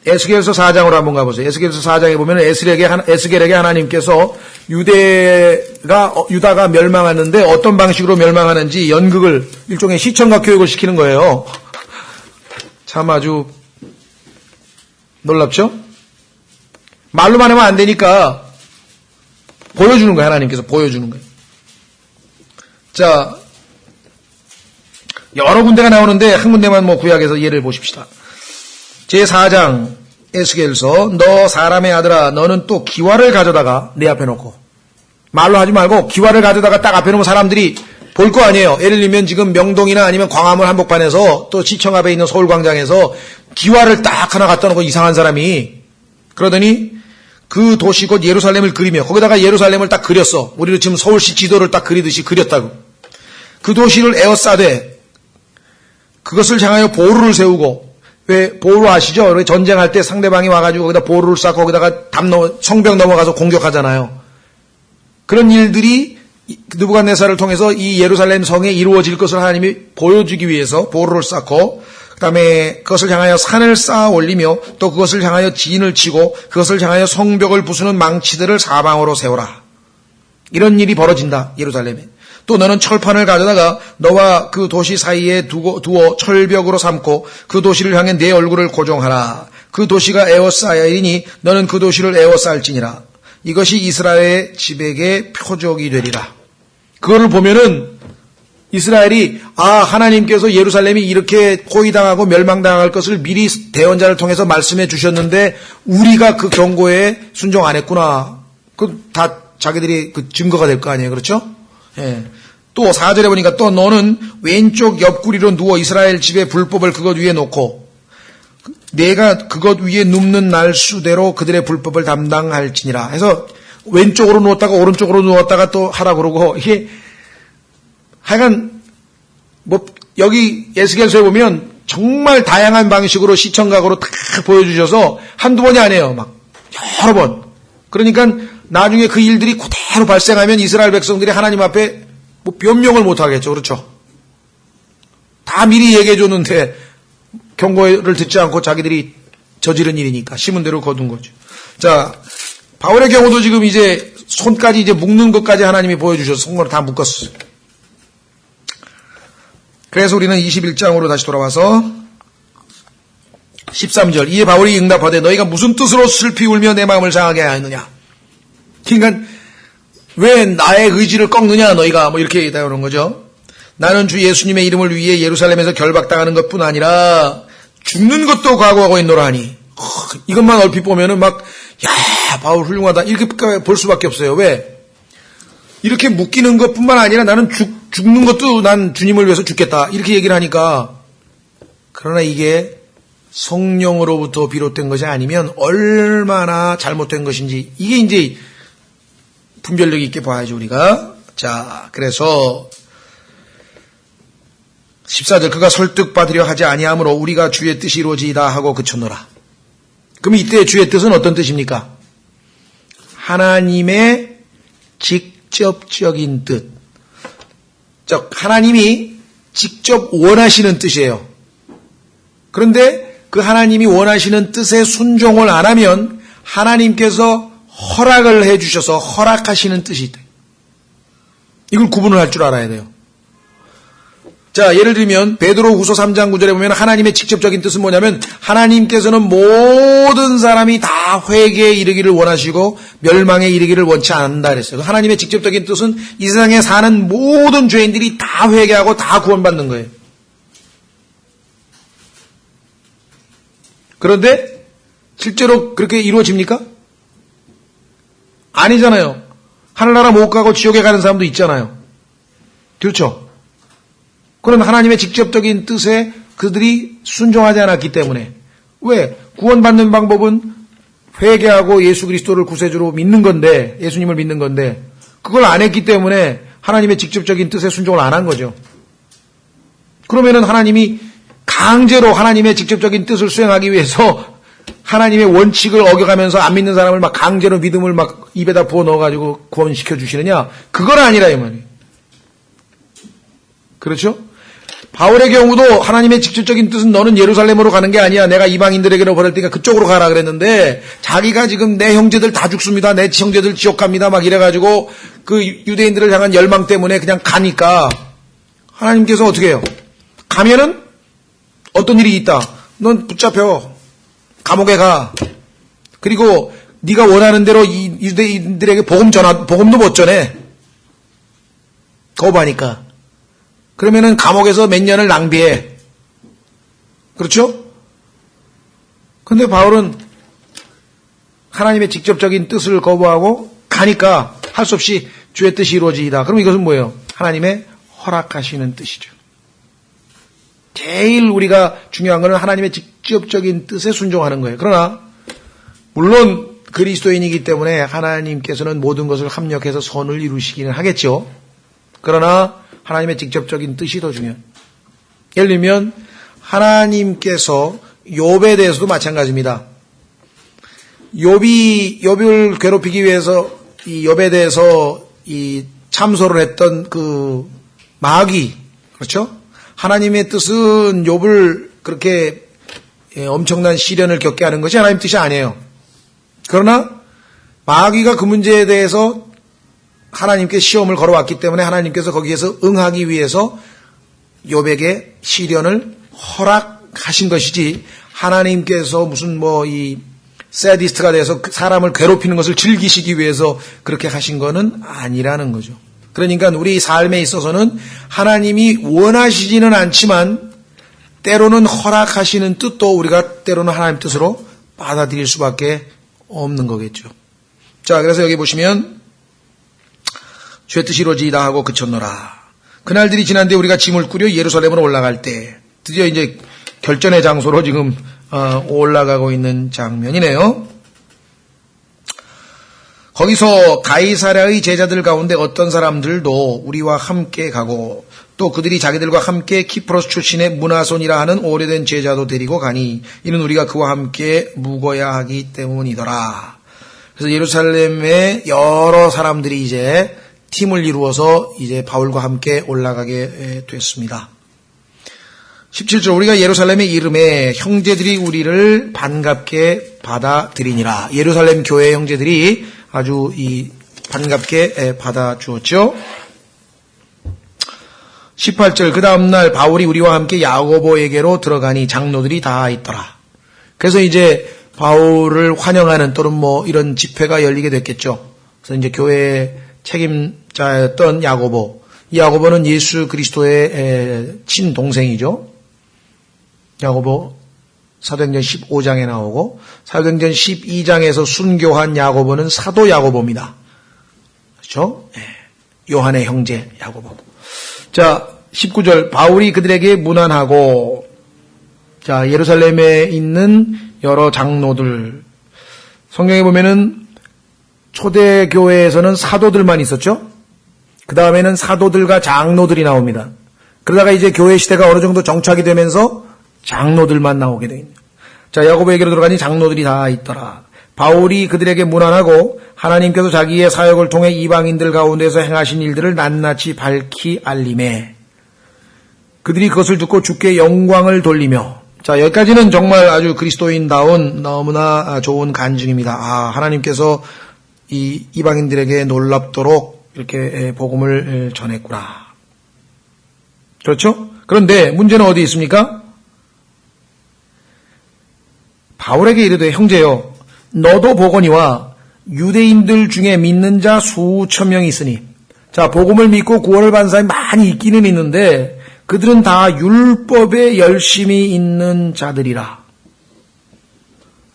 에스겔서 4장으로 한번 가보세요. 에스겔서 4장에 보면 에스겔에게 하나님께서 유다가 멸망하는데 어떤 방식으로 멸망하는지 연극을 일종의 시청각 교육을 시키는 거예요. 참 아주 놀랍죠? 말로만 하면 안 되니까 보여주는 거예요. 하나님께서 보여주는 거예요. 자, 여러 군데가 나오는데 한 군데만 구약에서 예를 보십시다. 제4장 에스겔서 너 사람의 아들아 너는 또 기와를 가져다가 내 앞에 놓고 말로 하지 말고 기와를 가져다가 딱 앞에 놓으면 사람들이 볼 거 아니에요. 예를 들면 지금 명동이나 아니면 광화문 한복판에서 또 시청 앞에 있는 서울광장에서 기와를 딱 하나 갖다 놓고 이상한 사람이 그러더니 그 도시 곧 예루살렘을 그리며 거기다가 예루살렘을 딱 그렸어. 우리로 지금 서울시 지도를 딱 그리듯이 그렸다고. 그 도시를 에워싸되 그것을 향하여 보루를 세우고 왜 보루 아시죠? 왜 전쟁할 때 상대방이 와가지고 거기다 보루를 쌓고 거기다가 성벽 넘어가서 공격하잖아요. 그런 일들이 느부갓네살을 통해서 이 예루살렘 성에 이루어질 것을 하나님이 보여주기 위해서 보루를 쌓고 그 다음에 그것을 향하여 산을 쌓아 올리며 또 그것을 향하여 진을 치고 그것을 향하여 성벽을 부수는 망치들을 사방으로 세워라. 이런 일이 벌어진다. 예루살렘에. 또 너는 철판을 가져다가 너와 그 도시 사이에 두어 철벽으로 삼고 그 도시를 향해 내 얼굴을 고정하라. 그 도시가 에워싸이니 너는 그 도시를 에워쌀지니라. 이것이 이스라엘의 집에게 표적이 되리라. 그거를 보면은 이스라엘이 하나님께서 예루살렘이 이렇게 포위당하고 멸망당할 것을 미리 대언자를 통해서 말씀해 주셨는데 우리가 그 경고에 순종 안 했구나. 그 다 자기들이 그 증거가 될 거 아니에요. 그렇죠? 예. 또 4절에 보니까 또 너는 왼쪽 옆구리로 누워 이스라엘 집의 불법을 그것 위에 놓고 내가 그것 위에 눕는 날 수대로 그들의 불법을 담당할지니라. 해서 왼쪽으로 누웠다가 오른쪽으로 누웠다가 또 하라 그러고 이게 하여간 여기 에스겔서에 보면 정말 다양한 방식으로 시청각으로 다 보여주셔서 한두 번이 아니에요. 막 여러 번. 그러니까 나중에 그 일들이 그대로 발생하면 이스라엘 백성들이 하나님 앞에 뭐 변명을 못 하겠죠. 그렇죠? 다 미리 얘기해 줬는데 경고를 듣지 않고 자기들이 저지른 일이니까 심은 대로 거둔 거죠. 자, 바울의 경우도 지금 이제 손까지 이제 묶는 것까지 하나님이 보여주셔서 손으로 다 묶었어요. 그래서 우리는 21장으로 다시 돌아와서 13절. 이에 바울이 응답하되 너희가 무슨 뜻으로 슬피 울며 내 마음을 상하게 하였느냐. 그러니까 왜 나의 의지를 꺾느냐 너희가 뭐 이렇게 얘기하는 거죠. 나는 주 예수님의 이름을 위해 예루살렘에서 결박당하는 것뿐 아니라 죽는 것도 각오하고 있노라 하니. 이것만 얼핏 보면은 막 야 바울 훌륭하다 이렇게 볼 수밖에 없어요. 왜? 이렇게 묶이는 것뿐만 아니라 나는 죽는 것도 난 주님을 위해서 죽겠다 이렇게 얘기를 하니까, 그러나 이게 성령으로부터 비롯된 것이 아니면 얼마나 잘못된 것인지 이게 이제 분별력 있게 봐야죠 우리가. 자, 그래서 14절 그가 설득받으려 하지 아니하므로 우리가 주의 뜻이 이루어지이다 하고 그쳤노라. 그럼 이때 주의 뜻은 어떤 뜻입니까? 하나님의 직접적인 뜻. 즉 하나님이 직접 원하시는 뜻이에요. 그런데 그 하나님이 원하시는 뜻에 순종을 안 하면 하나님께서 허락을 해주셔서 허락하시는 뜻이 있다. 이걸 구분을 할 줄 알아야 돼요. 자, 예를 들면 베드로후서 3장 9절에 보면 하나님의 직접적인 뜻은 뭐냐면 하나님께서는 모든 사람이 다 회개에 이르기를 원하시고 멸망에 이르기를 원치 않는다 그랬어요. 하나님의 직접적인 뜻은 이 세상에 사는 모든 죄인들이 다 회개하고 다 구원받는 거예요. 그런데 실제로 그렇게 이루어집니까? 아니잖아요. 하늘나라 못 가고 지옥에 가는 사람도 있잖아요. 그렇죠? 그런 하나님의 직접적인 뜻에 그들이 순종하지 않았기 때문에. 왜? 구원받는 방법은 회개하고 예수 그리스도를 구세주로 믿는 건데, 예수님을 믿는 건데 그걸 안 했기 때문에 하나님의 직접적인 뜻에 순종을 안 한 거죠. 그러면은 하나님이 강제로 하나님의 직접적인 뜻을 수행하기 위해서 하나님의 원칙을 어겨가면서 안 믿는 사람을 막 강제로 믿음을 막 입에다 부어 넣어가지고 구원시켜 주시느냐? 그건 아니라 이 말이에요. 그렇죠? 바울의 경우도 하나님의 직접적인 뜻은 너는 예루살렘으로 가는 게 아니야. 내가 이방인들에게로 보낼 테니까 그쪽으로 가라 그랬는데 자기가 지금 내 형제들 다 죽습니다. 내 형제들 지옥 갑니다. 막 이래가지고 그 유대인들을 향한 열망 때문에 그냥 가니까 하나님께서 어떻게 해요? 가면은 어떤 일이 있다. 넌 붙잡혀. 감옥에 가. 그리고 네가 원하는 대로 이 유대인들에게 복음도 못 전해. 거부하니까. 그러면은 감옥에서 몇 년을 낭비해. 그렇죠? 근데 바울은 하나님의 직접적인 뜻을 거부하고 가니까 할 수 없이 주의 뜻이 이루어지이다. 그럼 이것은 뭐예요? 하나님의 허락하시는 뜻이죠. 제일 우리가 중요한 것은 하나님의 직접적인 뜻에 순종하는 거예요. 그러나 물론 그리스도인이기 때문에 하나님께서는 모든 것을 합력해서 선을 이루시기는 하겠죠. 그러나 하나님의 직접적인 뜻이 더 중요해요. 예를 들면 하나님께서 욥에 대해서도 마찬가지입니다. 욥을 괴롭히기 위해서 이 욥에 대해서 이 참소를 했던 그 마귀, 그렇죠? 하나님의 뜻은 욥을 그렇게 엄청난 시련을 겪게 하는 것이 하나님의 뜻이 아니에요. 그러나 마귀가 그 문제에 대해서 하나님께 시험을 걸어왔기 때문에 하나님께서 거기에서 응하기 위해서 욥에게 시련을 허락하신 것이지, 하나님께서 무슨 뭐 이 세디스트가 돼서 사람을 괴롭히는 것을 즐기시기 위해서 그렇게 하신 거는 아니라는 거죠. 그러니까 우리 삶에 있어서는 하나님이 원하시지는 않지만 때로는 허락하시는 뜻도 우리가 때로는 하나님 뜻으로 받아들일 수밖에 없는 거겠죠. 자, 그래서 여기 보시면 주의 뜻이 이루어지이다 하고 그쳤노라. 그날들이 지난 뒤 우리가 짐을 꾸려 예루살렘으로 올라갈 때 드디어 이제 결전의 장소로 지금 올라가고 있는 장면이네요. 거기서 가이사랴의 제자들 가운데 어떤 사람들도 우리와 함께 가고 또 그들이 자기들과 함께 키프로스 출신의 문하손이라 하는 오래된 제자도 데리고 가니 이는 우리가 그와 함께 묵어야 하기 때문이더라. 그래서 예루살렘에 여러 사람들이 이제 팀을 이루어서 이제 바울과 함께 올라가게 됐습니다. 17절 우리가 예루살렘에 이름에 형제들이 우리를 반갑게 받아들이니라. 예루살렘 교회 형제들이 아주 반갑게 받아주었죠. 18절 그 다음날 바울이 우리와 함께 야고보에게로 들어가니 장로들이 다 있더라. 그래서 이제 바울을 환영하는 또는 뭐 이런 집회가 열리게 됐겠죠. 그래서 이제 교회의 책임자였던 야고보. 이 야고보는 예수 그리스도의 친동생이죠. 야고보 사도행전 15장에 나오고 사도행전 12장에서 순교한 야고보는 사도 야고보입니다. 그렇죠? 요한의 형제 야고보. 자, 19절 바울이 그들에게 문안하고 자, 예루살렘에 있는 여러 장로들 성경에 보면은 초대교회에서는 사도들만 있었죠. 그 다음에는 사도들과 장로들이 나옵니다. 그러다가 이제 교회 시대가 어느 정도 정착이 되면서 장로들만 나오게 됩니다. 자, 야고보에게로 들어가니 장로들이 다 있더라. 바울이 그들에게 문안하고 하나님께서 자기의 사역을 통해 이방인들 가운데서 행하신 일들을 낱낱이 밝히 알림해 그들이 그것을 듣고 주께 영광을 돌리며 자, 여기까지는 정말 아주 그리스도인다운 너무나 좋은 간증입니다. 하나님께서 이 이방인들에게 놀랍도록 이렇게 복음을 전했구나. 그렇죠? 그런데 문제는 어디 있습니까? 바울에게 이르되 형제여 너도 보거니와 유대인들 중에 믿는 자 수천 명이 있으니 자 복음을 믿고 구원을 받은 사람이 많이 있기는 있는데 그들은 다 율법에 열심히 있는 자들이라.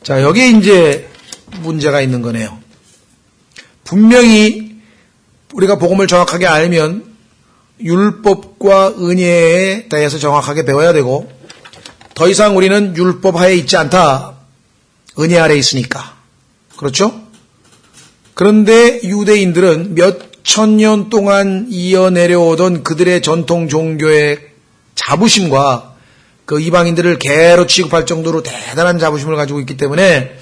자 여기에 이제 문제가 있는 거네요. 분명히 우리가 복음을 정확하게 알면 율법과 은혜에 대해서 정확하게 배워야 되고 더 이상 우리는 율법 하에 있지 않다. 은혜 아래 있으니까. 그렇죠? 그런데 유대인들은 몇 천 년 동안 이어내려오던 그들의 전통 종교의 자부심과 그 이방인들을 개로 취급할 정도로 대단한 자부심을 가지고 있기 때문에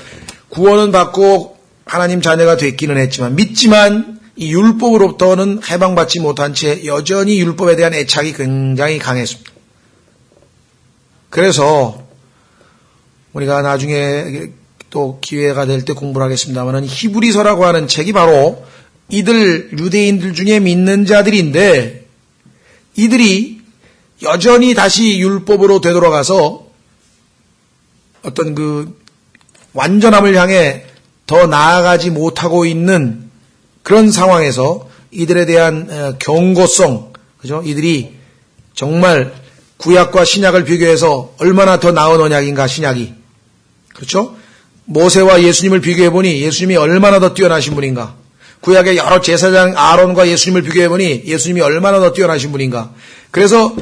구원은 받고 하나님 자녀가 됐기는 했지만 믿지만 이 율법으로부터는 해방받지 못한 채 여전히 율법에 대한 애착이 굉장히 강했습니다. 그래서 우리가 나중에 또 기회가 될 때 공부를 하겠습니다만 히브리서라고 하는 책이 바로 이들 유대인들 중에 믿는 자들인데 이들이 여전히 다시 율법으로 되돌아가서 어떤 그 완전함을 향해 더 나아가지 못하고 있는 그런 상황에서 이들에 대한 경고성, 그죠? 이들이 정말 구약과 신약을 비교해서 얼마나 더 나은 언약인가 신약이, 그렇죠? 모세와 예수님을 비교해보니 예수님이 얼마나 더 뛰어나신 분인가. 구약의 여러 제사장 아론과 예수님을 비교해보니 예수님이 얼마나 더 뛰어나신 분인가. 그래서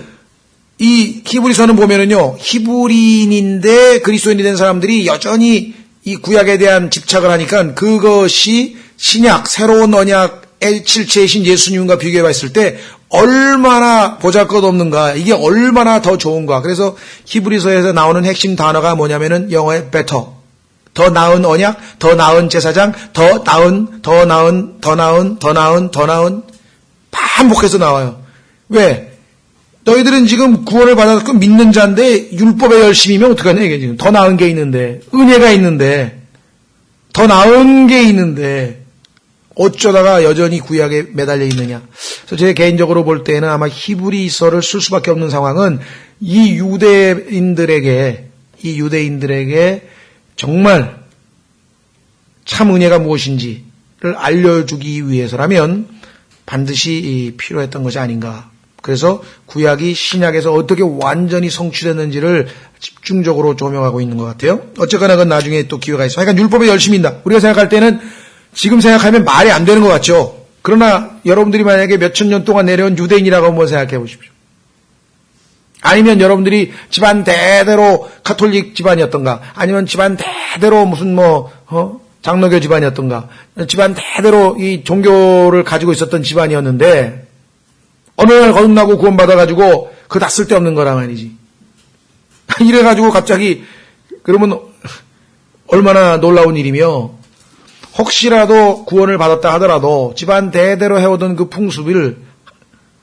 이 히브리서는 보면은요, 히브리인인데 그리스도인이 된 사람들이 여전히 이 구약에 대한 집착을 하니까 그것이 신약, 새로운 언약의 실체이신 예수님과 비교해봤을 때 얼마나 보잘것없는가, 이게 얼마나 더 좋은가. 그래서 히브리서에서 나오는 핵심 단어가 뭐냐면은 영어의 better. 더 나은 언약, 더 나은 제사장, 더 나은 반복해서 나와요. 왜? 너희들은 지금 구원을 받아서 믿는 자인데 율법에 열심히면 어떡하냐 이게 지금. 더 나은 게 있는데, 은혜가 있는데, 더 나은 게 있는데 어쩌다가 여전히 구약에 매달려 있느냐. 그래서 제 개인적으로 볼 때는 아마 히브리서를 쓸 수밖에 없는 상황은 이 유대인들에게 정말 참 은혜가 무엇인지를 알려주기 위해서라면 반드시 필요했던 것이 아닌가. 그래서 구약이 신약에서 어떻게 완전히 성취됐는지를 집중적으로 조명하고 있는 것 같아요. 어쨌거나 그건 나중에 또 기회가 있어요. 그러니까 율법에 열심히 있다. 우리가 생각할 때는 지금 생각하면 말이 안 되는 것 같죠. 그러나 여러분들이 만약에 몇천 년 동안 내려온 유대인이라고 한번 생각해 보십시오. 아니면 여러분들이 집안 대대로 가톨릭 집안이었던가, 아니면 집안 대대로 무슨 장로교 집안이었던가, 집안 대대로 이 종교를 가지고 있었던 집안이었는데 어느 날 거듭나고 구원받아가지고 그거 다 쓸데없는 거란 말이지. 이래가지고 갑자기 그러면 얼마나 놀라운 일이며 혹시라도 구원을 받았다 하더라도 집안 대대로 해오던 그 풍습을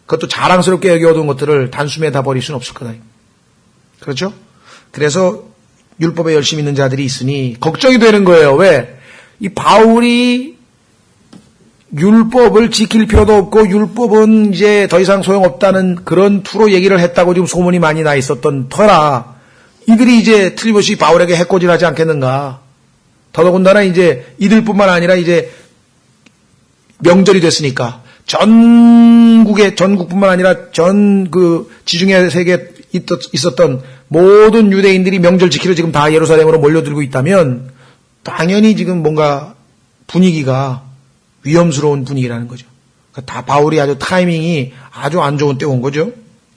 그것도 자랑스럽게 여겨오던 것들을 단숨에 다 버릴 수는 없을 거다. 그렇죠? 그래서 율법에 열심히 있는 자들이 있으니 걱정이 되는 거예요. 왜? 이 바울이 율법을 지킬 필요도 없고 율법은 이제 더 이상 소용없다는 그런 투로 얘기를 했다고 지금 소문이 많이 나 있었던 터라 이들이 이제 틀림없이 바울에게 해코지하지 않겠는가. 더더군다나 이제 이들뿐만 아니라 이제 명절이 됐으니까 전국뿐만 아니라 전 그 지중해 세계에 있었던 모든 유대인들이 명절 지키러 지금 다 예루살렘으로 몰려들고 있다면 당연히 지금 뭔가 분위기가 위험스러운 분위기라는 거죠. 다 바울이 아주 타이밍이 아주 안 좋은 때 온 거죠.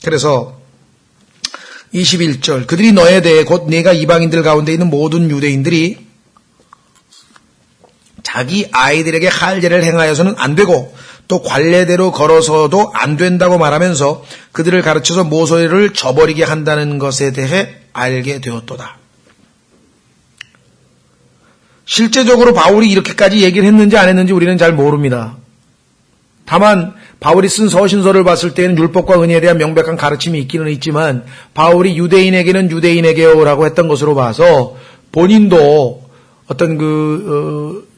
그래서 21절 그들이 너에 대해 곧 네가 이방인들 가운데 있는 모든 유대인들이 자기 아이들에게 할례를 행하여서는 안 되고 또 관례대로 걸어서도 안 된다고 말하면서 그들을 가르쳐서 모세를 저버리게 한다는 것에 대해 알게 되었도다. 실제적으로 바울이 이렇게까지 얘기를 했는지 안 했는지 우리는 잘 모릅니다. 다만 바울이 쓴 서신서를 봤을 때는 율법과 은혜에 대한 명백한 가르침이 있기는 있지만 바울이 유대인에게는 유대인에게요라고 했던 것으로 봐서 본인도 어떤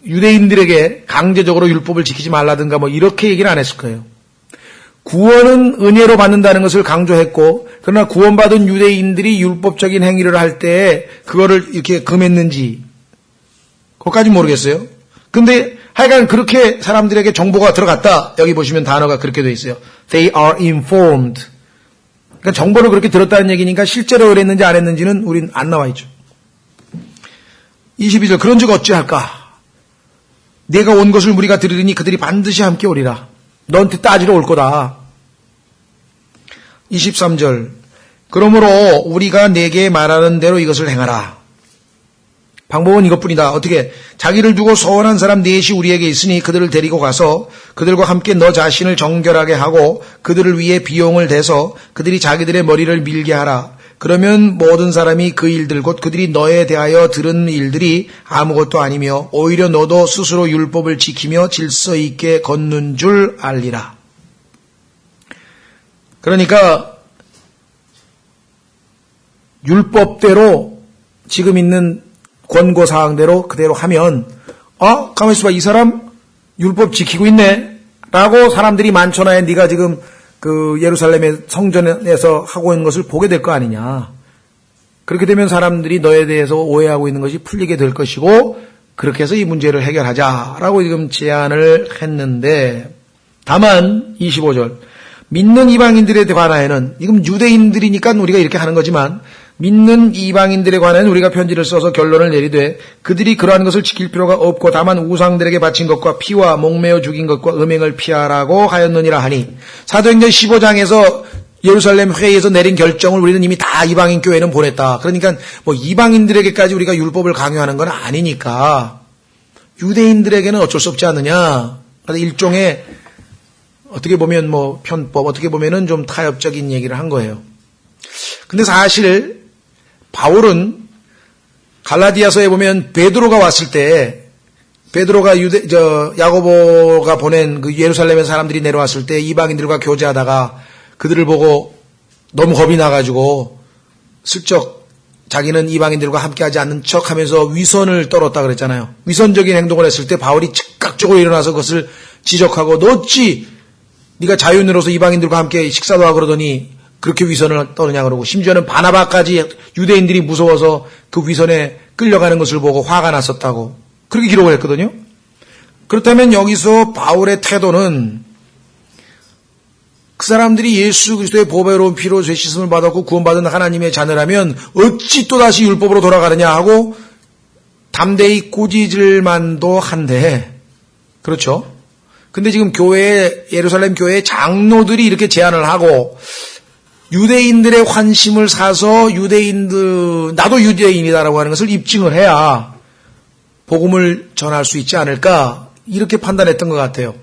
유대인들에게 강제적으로 율법을 지키지 말라든가 뭐 이렇게 얘기는 안 했을 거예요. 구원은 은혜로 받는다는 것을 강조했고 그러나 구원받은 유대인들이 율법적인 행위를 할 때 그거를 이렇게 금했는지 그것까지 모르겠어요. 근데 하여간 그렇게 사람들에게 정보가 들어갔다. 여기 보시면 단어가 그렇게 되어 있어요. They are informed. 그러니까 정보를 그렇게 들었다는 얘기니까 실제로 그랬는지 안 했는지는 우린 안 나와 있죠. 22절 그런즉 어찌할까? 내가 온 것을 우리가 들으리니 그들이 반드시 함께 오리라. 너한테 따지러 올 거다. 23절 그러므로 우리가 내게 말하는 대로 이것을 행하라. 방법은 이것뿐이다. 어떻게? 자기를 두고 서원한 사람 넷이 우리에게 있으니 그들을 데리고 가서 그들과 함께 너 자신을 정결하게 하고 그들을 위해 비용을 대서 그들이 자기들의 머리를 밀게 하라. 그러면 모든 사람이 그 일들 곧 그들이 너에 대하여 들은 일들이 아무것도 아니며 오히려 너도 스스로 율법을 지키며 질서 있게 걷는 줄 알리라. 그러니까 율법대로 지금 있는 권고사항대로 그대로 하면 가만히 있어봐. 이 사람 율법 지키고 있네 라고 사람들이 많잖아요. 네가 지금 그 예루살렘의 성전에서 하고 있는 것을 보게 될 거 아니냐. 그렇게 되면 사람들이 너에 대해서 오해하고 있는 것이 풀리게 될 것이고 그렇게 해서 이 문제를 해결하자라고 지금 제안을 했는데 다만 25절 믿는 이방인들에 관하여는 지금 유대인들이니까 우리가 이렇게 하는 거지만 믿는 이방인들에 관하여는 우리가 편지를 써서 결론을 내리되 그들이 그러한 것을 지킬 필요가 없고 다만 우상들에게 바친 것과 피와 목매어 죽인 것과 음행을 피하라고 하였느니라 하니 사도행전 15장에서 예루살렘 회의에서 내린 결정을 우리는 이미 다 이방인 교회는 보냈다. 그러니까 뭐 이방인들에게까지 우리가 율법을 강요하는 건 아니니까 유대인들에게는 어쩔 수 없지 않느냐. 일종의 어떻게 보면 뭐 편법 어떻게 보면은 좀 타협적인 얘기를 한 거예요. 근데 사실 바울은 갈라디아서에 보면 베드로가 왔을 때 베드로가 야고보가 보낸 그 예루살렘의 사람들이 내려왔을 때 이방인들과 교제하다가 그들을 보고 너무 겁이 나가지고 슬쩍 자기는 이방인들과 함께하지 않는 척하면서 위선을 떨었다 그랬잖아요. 위선적인 행동을 했을 때 바울이 즉각적으로 일어나서 그것을 지적하고 너 어찌 네가 자유인으로서 이방인들과 함께 식사도 하고 그러더니 그렇게 위선을 떠느냐 그러고 심지어는 바나바까지 유대인들이 무서워서 그 위선에 끌려가는 것을 보고 화가 났었다고 그렇게 기록을 했거든요. 그렇다면 여기서 바울의 태도는 그 사람들이 예수 그리스도의 보배로운 피로 죄 씻음을 받았고 구원받은 하나님의 자녀라면 어찌 또다시 율법으로 돌아가느냐 하고 담대히 꾸짖을 만도 한데 그렇죠. 근데 지금 예루살렘 교회의 장로들이 이렇게 제안을 하고 유대인들의 환심을 사서 나도 유대인이다라고 하는 것을 입증을 해야 복음을 전할 수 있지 않을까 이렇게 판단했던 것 같아요.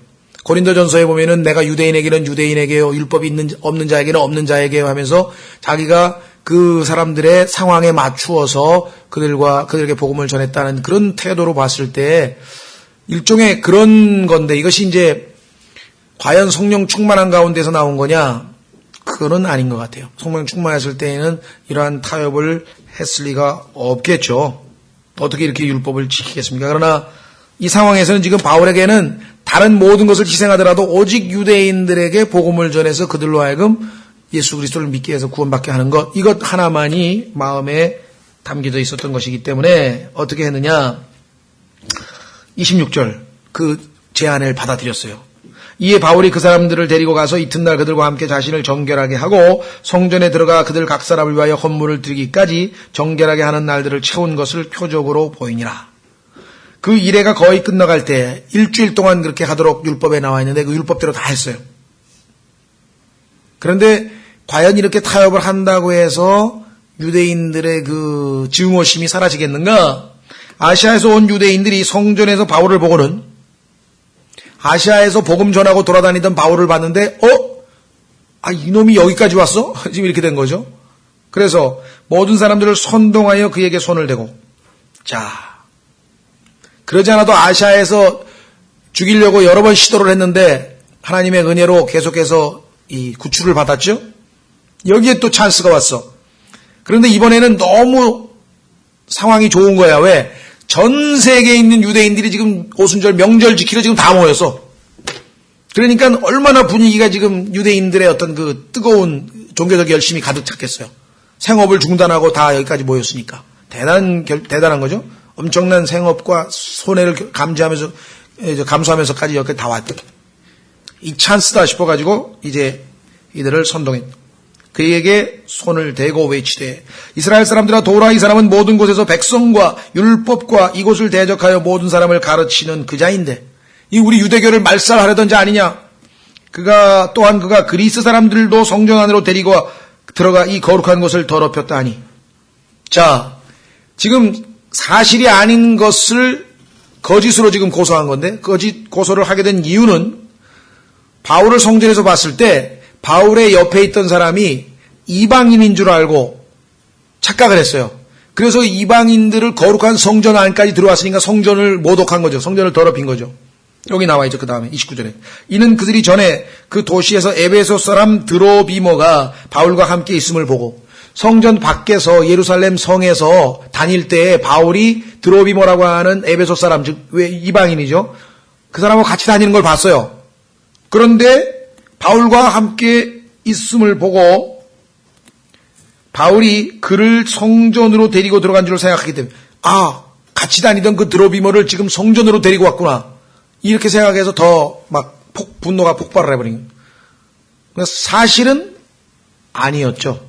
고린도전서에 보면은 내가 유대인에게는 유대인에게요, 율법이 없는 자에게는 없는 자에게요 하면서 자기가 그 사람들의 상황에 맞추어서 그들에게 복음을 전했다는 그런 태도로 봤을 때 일종의 그런 건데, 이것이 이제 과연 성령 충만한 가운데서 나온 거냐? 그거는 아닌 것 같아요. 성령 충만했을 때에는 이러한 타협을 했을 리가 없겠죠. 어떻게 이렇게 율법을 지키겠습니까? 그러나 이 상황에서는 지금 바울에게는 다른 모든 것을 희생하더라도 오직 유대인들에게 복음을 전해서 그들로 하여금 예수 그리스도를 믿게 해서 구원받게 하는 것, 이것 하나만이 마음에 담겨져 있었던 것이기 때문에 어떻게 했느냐? 26절 그 제안을 받아들였어요. 이에 바울이 그 사람들을 데리고 가서 이튿날 그들과 함께 자신을 정결하게 하고 성전에 들어가 그들 각 사람을 위하여 헌물을 드리기까지 정결하게 하는 날들을 채운 것을 표적으로 보이니라. 그 일회가 거의 끝나갈 때 일주일 동안 그렇게 하도록 율법에 나와 있는데 그 율법대로 다 했어요. 그런데 과연 이렇게 타협을 한다고 해서 유대인들의 그 증오심이 사라지겠는가? 아시아에서 온 유대인들이 성전에서 바울을 보고는 아시아에서 복음 전하고 돌아다니던 바울을 봤는데 이놈이 여기까지 왔어? 지금 이렇게 된 거죠. 그래서 모든 사람들을 선동하여 그에게 손을 대고, 자, 그러지 않아도 아시아에서 죽이려고 여러 번 시도를 했는데 하나님의 은혜로 계속해서 이 구출을 받았죠. 여기에 또 찬스가 왔어. 그런데 이번에는 너무 상황이 좋은 거야. 왜? 전 세계에 있는 유대인들이 지금 오순절 명절 지키러 지금 다 모였어. 그러니까 얼마나 분위기가 지금 유대인들의 어떤 그 뜨거운 종교적 열심이 가득 찼겠어요. 생업을 중단하고 다 여기까지 모였으니까. 대단한 거죠. 엄청난 생업과 손해를 감수하면서까지 여기까지 다 왔대. 이 찬스다 싶어가지고 이제 이들을 선동했다. 그에게 손을 대고 외치되, 이스라엘 사람들아 도라, 이 사람은 모든 곳에서 백성과 율법과 이곳을 대적하여 모든 사람을 가르치는 그 자인데 이 우리 유대교를 말살하려던 자 아니냐? 그가 그리스 사람들도 성전 안으로 데리고 들어가 이 거룩한 곳을 더럽혔다 하니. 자, 지금 사실이 아닌 것을 거짓으로 지금 고소한 건데, 거짓 고소를 하게 된 이유는 바울을 성전에서 봤을 때 바울의 옆에 있던 사람이 이방인인 줄 알고 착각을 했어요. 그래서 이방인들을 거룩한 성전 안까지 들어왔으니까 성전을 모독한 거죠. 성전을 더럽힌 거죠. 여기 나와 있죠. 그 다음에 29절에. 이는 그들이 전에 그 도시에서 에베소 사람 드로비모가 바울과 함께 있음을 보고 성전 밖에서 예루살렘 성에서 다닐 때 바울이 드로비모라고 하는 에베소 사람, 즉 이방인이죠. 그 사람하고 같이 다니는 걸 봤어요. 그런데 바울과 함께 있음을 보고 바울이 그를 성전으로 데리고 들어간 줄 생각하기 때문에 같이 다니던 그 드로비모를 지금 성전으로 데리고 왔구나. 이렇게 생각해서 더 막 분노가 폭발을 해버린 거예요. 사실은 아니었죠.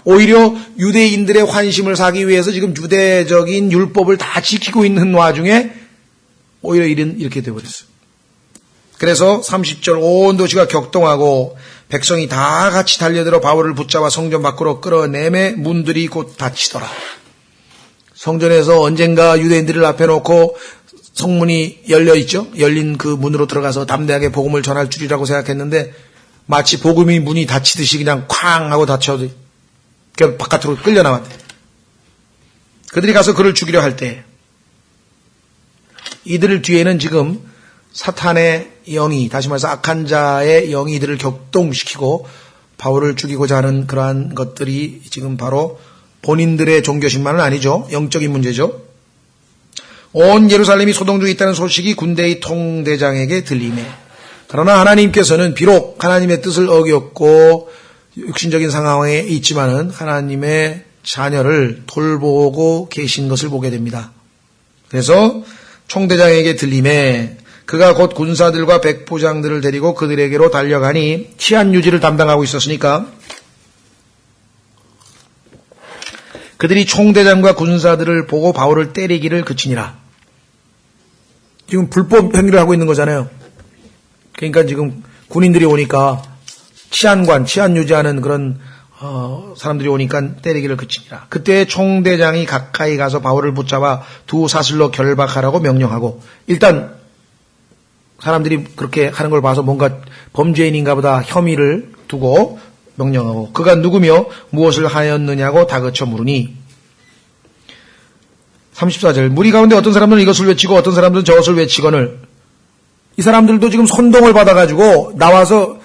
오히려 유대인들의 환심을 사기 위해서 지금 유대적인 율법을 다 지키고 있는 와중에 오히려 일은 이렇게 되어버렸어요. 그래서 30절 온 도시가 격동하고 백성이 다 같이 달려들어 바울을 붙잡아 성전 밖으로 끌어내매 문들이 곧 닫히더라. 성전에서 언젠가 유대인들을 앞에 놓고 성문이 열려있죠. 열린 그 문으로 들어가서 담대하게 복음을 전할 줄이라고 생각했는데 마치 복음이 문이 닫히듯이 그냥 쾅 하고 닫혀도 바깥으로 끌려나왔대. 그들이 가서 그를 죽이려 할 때 이들 뒤에는 지금 사탄의 영이, 다시 말해서 악한 자의 영이 이들을 격동시키고 바울을 죽이고자 하는 그러한 것들이 지금 바로 본인들의 종교심만은 아니죠. 영적인 문제죠. 온 예루살렘이 소동 중에 있다는 소식이 군대의 통대장에게 들리네. 그러나 하나님께서는 비록 하나님의 뜻을 어겼고 육신적인 상황에 있지만은 하나님의 자녀를 돌보고 계신 것을 보게 됩니다. 그래서 총대장에게 들림에 그가 곧 군사들과 백부장들을 데리고 그들에게로 달려가니 치안 유지를 담당하고 있었으니까 그들이 총대장과 군사들을 보고 바울을 때리기를 그치니라. 지금 불법 행위를 하고 있는 거잖아요. 그러니까 지금 군인들이 오니까 치안 유지하는 그런 사람들이 오니까 때리기를 그치니라. 그때 총대장이 가까이 가서 바울을 붙잡아 두 사슬로 결박하라고 명령하고, 일단 사람들이 그렇게 하는 걸 봐서 뭔가 범죄인인가 보다 혐의를 두고 명령하고 그가 누구며 무엇을 하였느냐고 다그쳐 물으니 34절 무리 가운데 어떤 사람들은 이것을 외치고 어떤 사람들은 저것을 외치거늘 이 사람들도 지금 선동을 받아가지고 나와서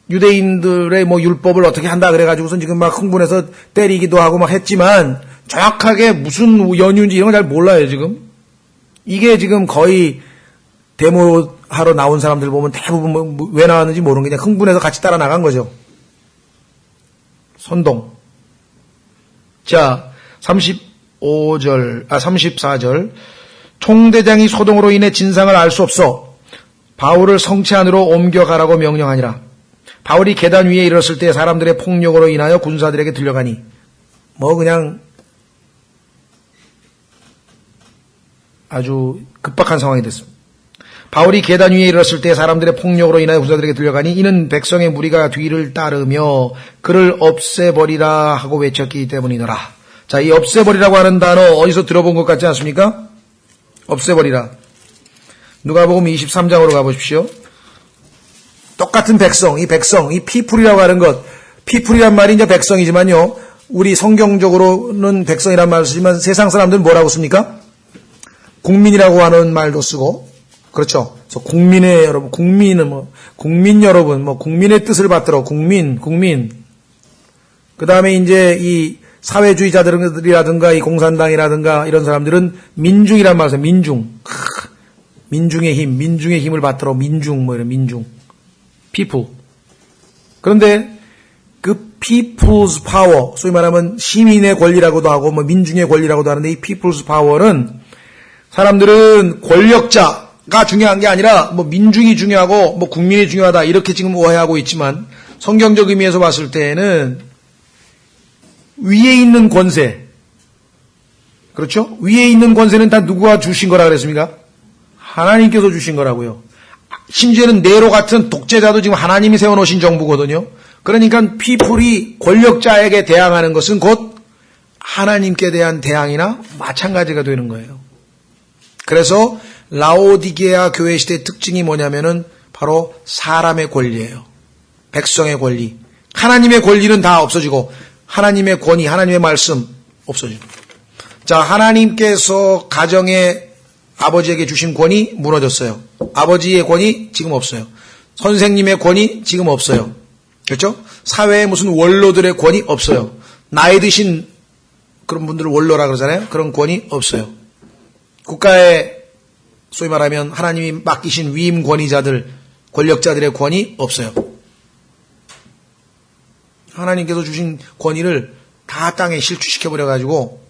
유대인들의 뭐 율법을 어떻게 한다 그래가지고선 지금 막 흥분해서 때리기도 하고 막 했지만 정확하게 무슨 연유인지 이런 걸 잘 몰라요 지금. 이게 지금 거의 데모하러 나온 사람들 보면 대부분 왜 나왔는지 모르는 게 그냥 흥분해서 같이 따라 나간 거죠. 선동. 자, 34절. 총대장이 소동으로 인해 진상을 알 수 없어 바울을 성체 안으로 옮겨가라고 명령하니라. 바울이 계단 위에 이르렀을 때 사람들의 폭력으로 인하여 군사들에게 들려가니 뭐 그냥 아주 급박한 상황이 됐습니다. 바울이 계단 위에 이르렀을 때 사람들의 폭력으로 인하여 군사들에게 들려가니 이는 백성의 무리가 뒤를 따르며 그를 없애버리라 하고 외쳤기 때문이더라. 자, 이 없애버리라고 하는 단어 어디서 들어본 것 같지 않습니까? 없애버리라. 누가복음 23장으로 가보십시오. 똑같은 백성, 이 피플이라고 하는 것, 피플이란 말이 이제 백성이지만요, 우리 성경적으로는 백성이란 말을 쓰지만 세상 사람들은 뭐라고 씁니까? 국민이라고 하는 말도 쓰고, 그렇죠. 그래서 국민의 여러분, 국민 여러분, 국민의 뜻을 받들어, 국민. 그 다음에 이제 이 사회주의자들이라든가 이 공산당이라든가 이런 사람들은 민중이란 말을 써요. 민중의 힘을 받들어, 민중. people. 그런데 그 people's power, 소위 말하면 시민의 권리라고도 하고 민중의 권리라고도 하는데 이 people's power는 사람들은 권력자가 중요한 게 아니라 민중이 중요하고 국민이 중요하다 이렇게 지금 오해하고 있지만 성경적 의미에서 봤을 때는 위에 있는 권세, 그렇죠? 위에 있는 권세는 다 누구가 주신 거라 그랬습니까? 하나님께서 주신 거라고요. 심지어는 네로 같은 독재자도 지금 하나님이 세워놓으신 정부거든요. 그러니까 피플이 권력자에게 대항하는 것은 곧 하나님께 대한 대항이나 마찬가지가 되는 거예요. 그래서 라오디게아 교회 시대의 특징이 뭐냐면은 바로 사람의 권리예요. 백성의 권리. 하나님의 권리는 다 없어지고 하나님의 권위, 하나님의 말씀 없어지고. 자, 하나님께서 가정에 아버지에게 주신 권위 무너졌어요. 아버지의 권위 지금 없어요. 선생님의 권위 지금 없어요. 그렇죠? 사회에 무슨 원로들의 권위 없어요. 나이 드신 그런 분들을 원로라 그러잖아요. 그런 권위 없어요. 국가에 소위 말하면 하나님이 맡기신 위임 권위자들, 권력자들의 권위 없어요. 하나님께서 주신 권위를 다 땅에 실추시켜버려가지고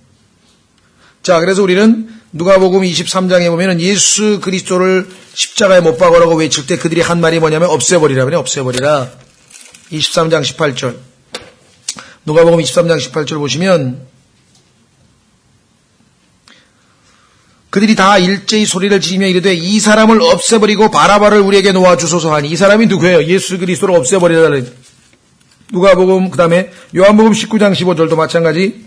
자, 그래서 우리는 누가복음 23장에 보면은 예수 그리스도를 십자가에 못 박으라고 외칠 때 그들이 한 말이 뭐냐면 없애버리라. 그래, 없애버리라. 23장 18절. 누가복음 23장 18절 보시면 그들이 다 일제히 소리를 지르며 이르되 이 사람을 없애버리고 바라바를 우리에게 놓아주소서 하니 이 사람이 누구예요? 예수 그리스도를 없애버리라. 누가복음 그 다음에 요한복음 19장 15절도 마찬가지.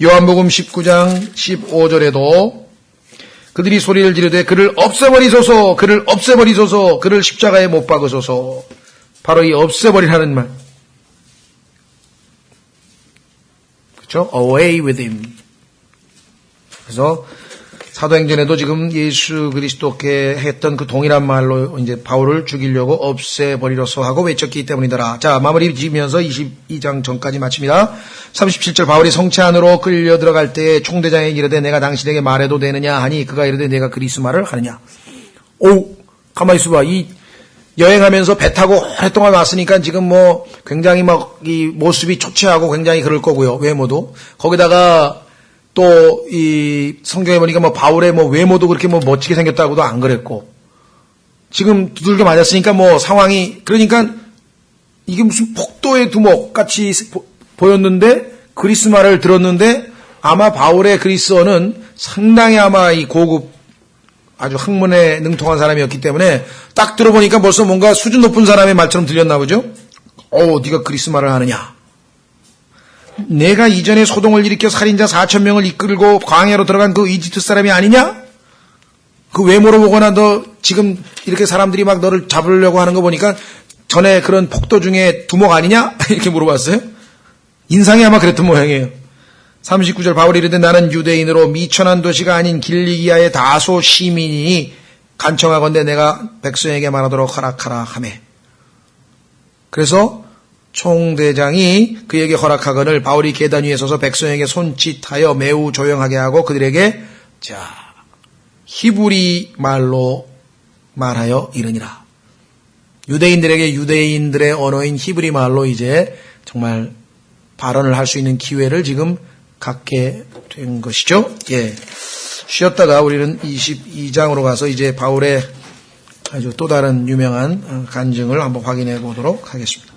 요한복음 19장 15절에도 그들이 소리를 지르되 그를 없애버리소서, 그를 십자가에 못 박으소서. 바로 이 없애버리라는 말. 그렇죠? Away with him. 그래서 사도행전에도 지금 예수 그리스도께 했던 그 동일한 말로 이제 바울을 죽이려고 없애버리로서 하고 외쳤기 때문이더라. 자, 마무리 지으면서 22장 전까지 마칩니다. 37절 바울이 성체 안으로 끌려 들어갈 때에 총대장에게 이르되 내가 당신에게 말해도 되느냐 하니 그가 이르되 내가 그리스 말을 하느냐. 오, 가만히 있어봐. 이 여행하면서 배 타고 오랫동안 왔으니까 지금 굉장히 이 모습이 초췌하고 굉장히 그럴 거고요. 외모도. 거기다가 또 이 성경에 보니까 바울의 외모도 그렇게 멋지게 생겼다고도 안 그랬고 지금 두들겨 맞았으니까 상황이 그러니까 이게 무슨 폭도의 두목 같이 보였는데 그리스 말을 들었는데 아마 바울의 그리스어는 상당히 아마 이 고급 아주 학문에 능통한 사람이었기 때문에 딱 들어보니까 벌써 뭔가 수준 높은 사람의 말처럼 들렸나 보죠. 네가 그리스 말을 하느냐. 내가 이전에 소동을 일으켜 살인자 4,000명을 이끌고 광야로 들어간 그 이집트 사람이 아니냐? 그 외모로 보거나 너 지금 이렇게 사람들이 막 너를 잡으려고 하는 거 보니까 전에 그런 폭도 중에 두목 아니냐? 이렇게 물어봤어요. 인상이 아마 그랬던 모양이에요. 39절 바울이 이르되 나는 유대인으로 미천한 도시가 아닌 길리기아의 다소 시민이니 간청하건대 내가 백성에게 말하도록 허락하라 하매. 그래서 총대장이 그에게 허락하거늘 바울이 계단 위에 서서 백성에게 손짓하여 매우 조용하게 하고 그들에게 히브리 말로 말하여 이르니라. 유대인들에게 유대인들의 언어인 히브리 말로 이제 정말 발언을 할 수 있는 기회를 지금 갖게 된 것이죠. 예. 쉬었다가 우리는 22장으로 가서 이제 바울의 아주 또 다른 유명한 간증을 한번 확인해 보도록 하겠습니다.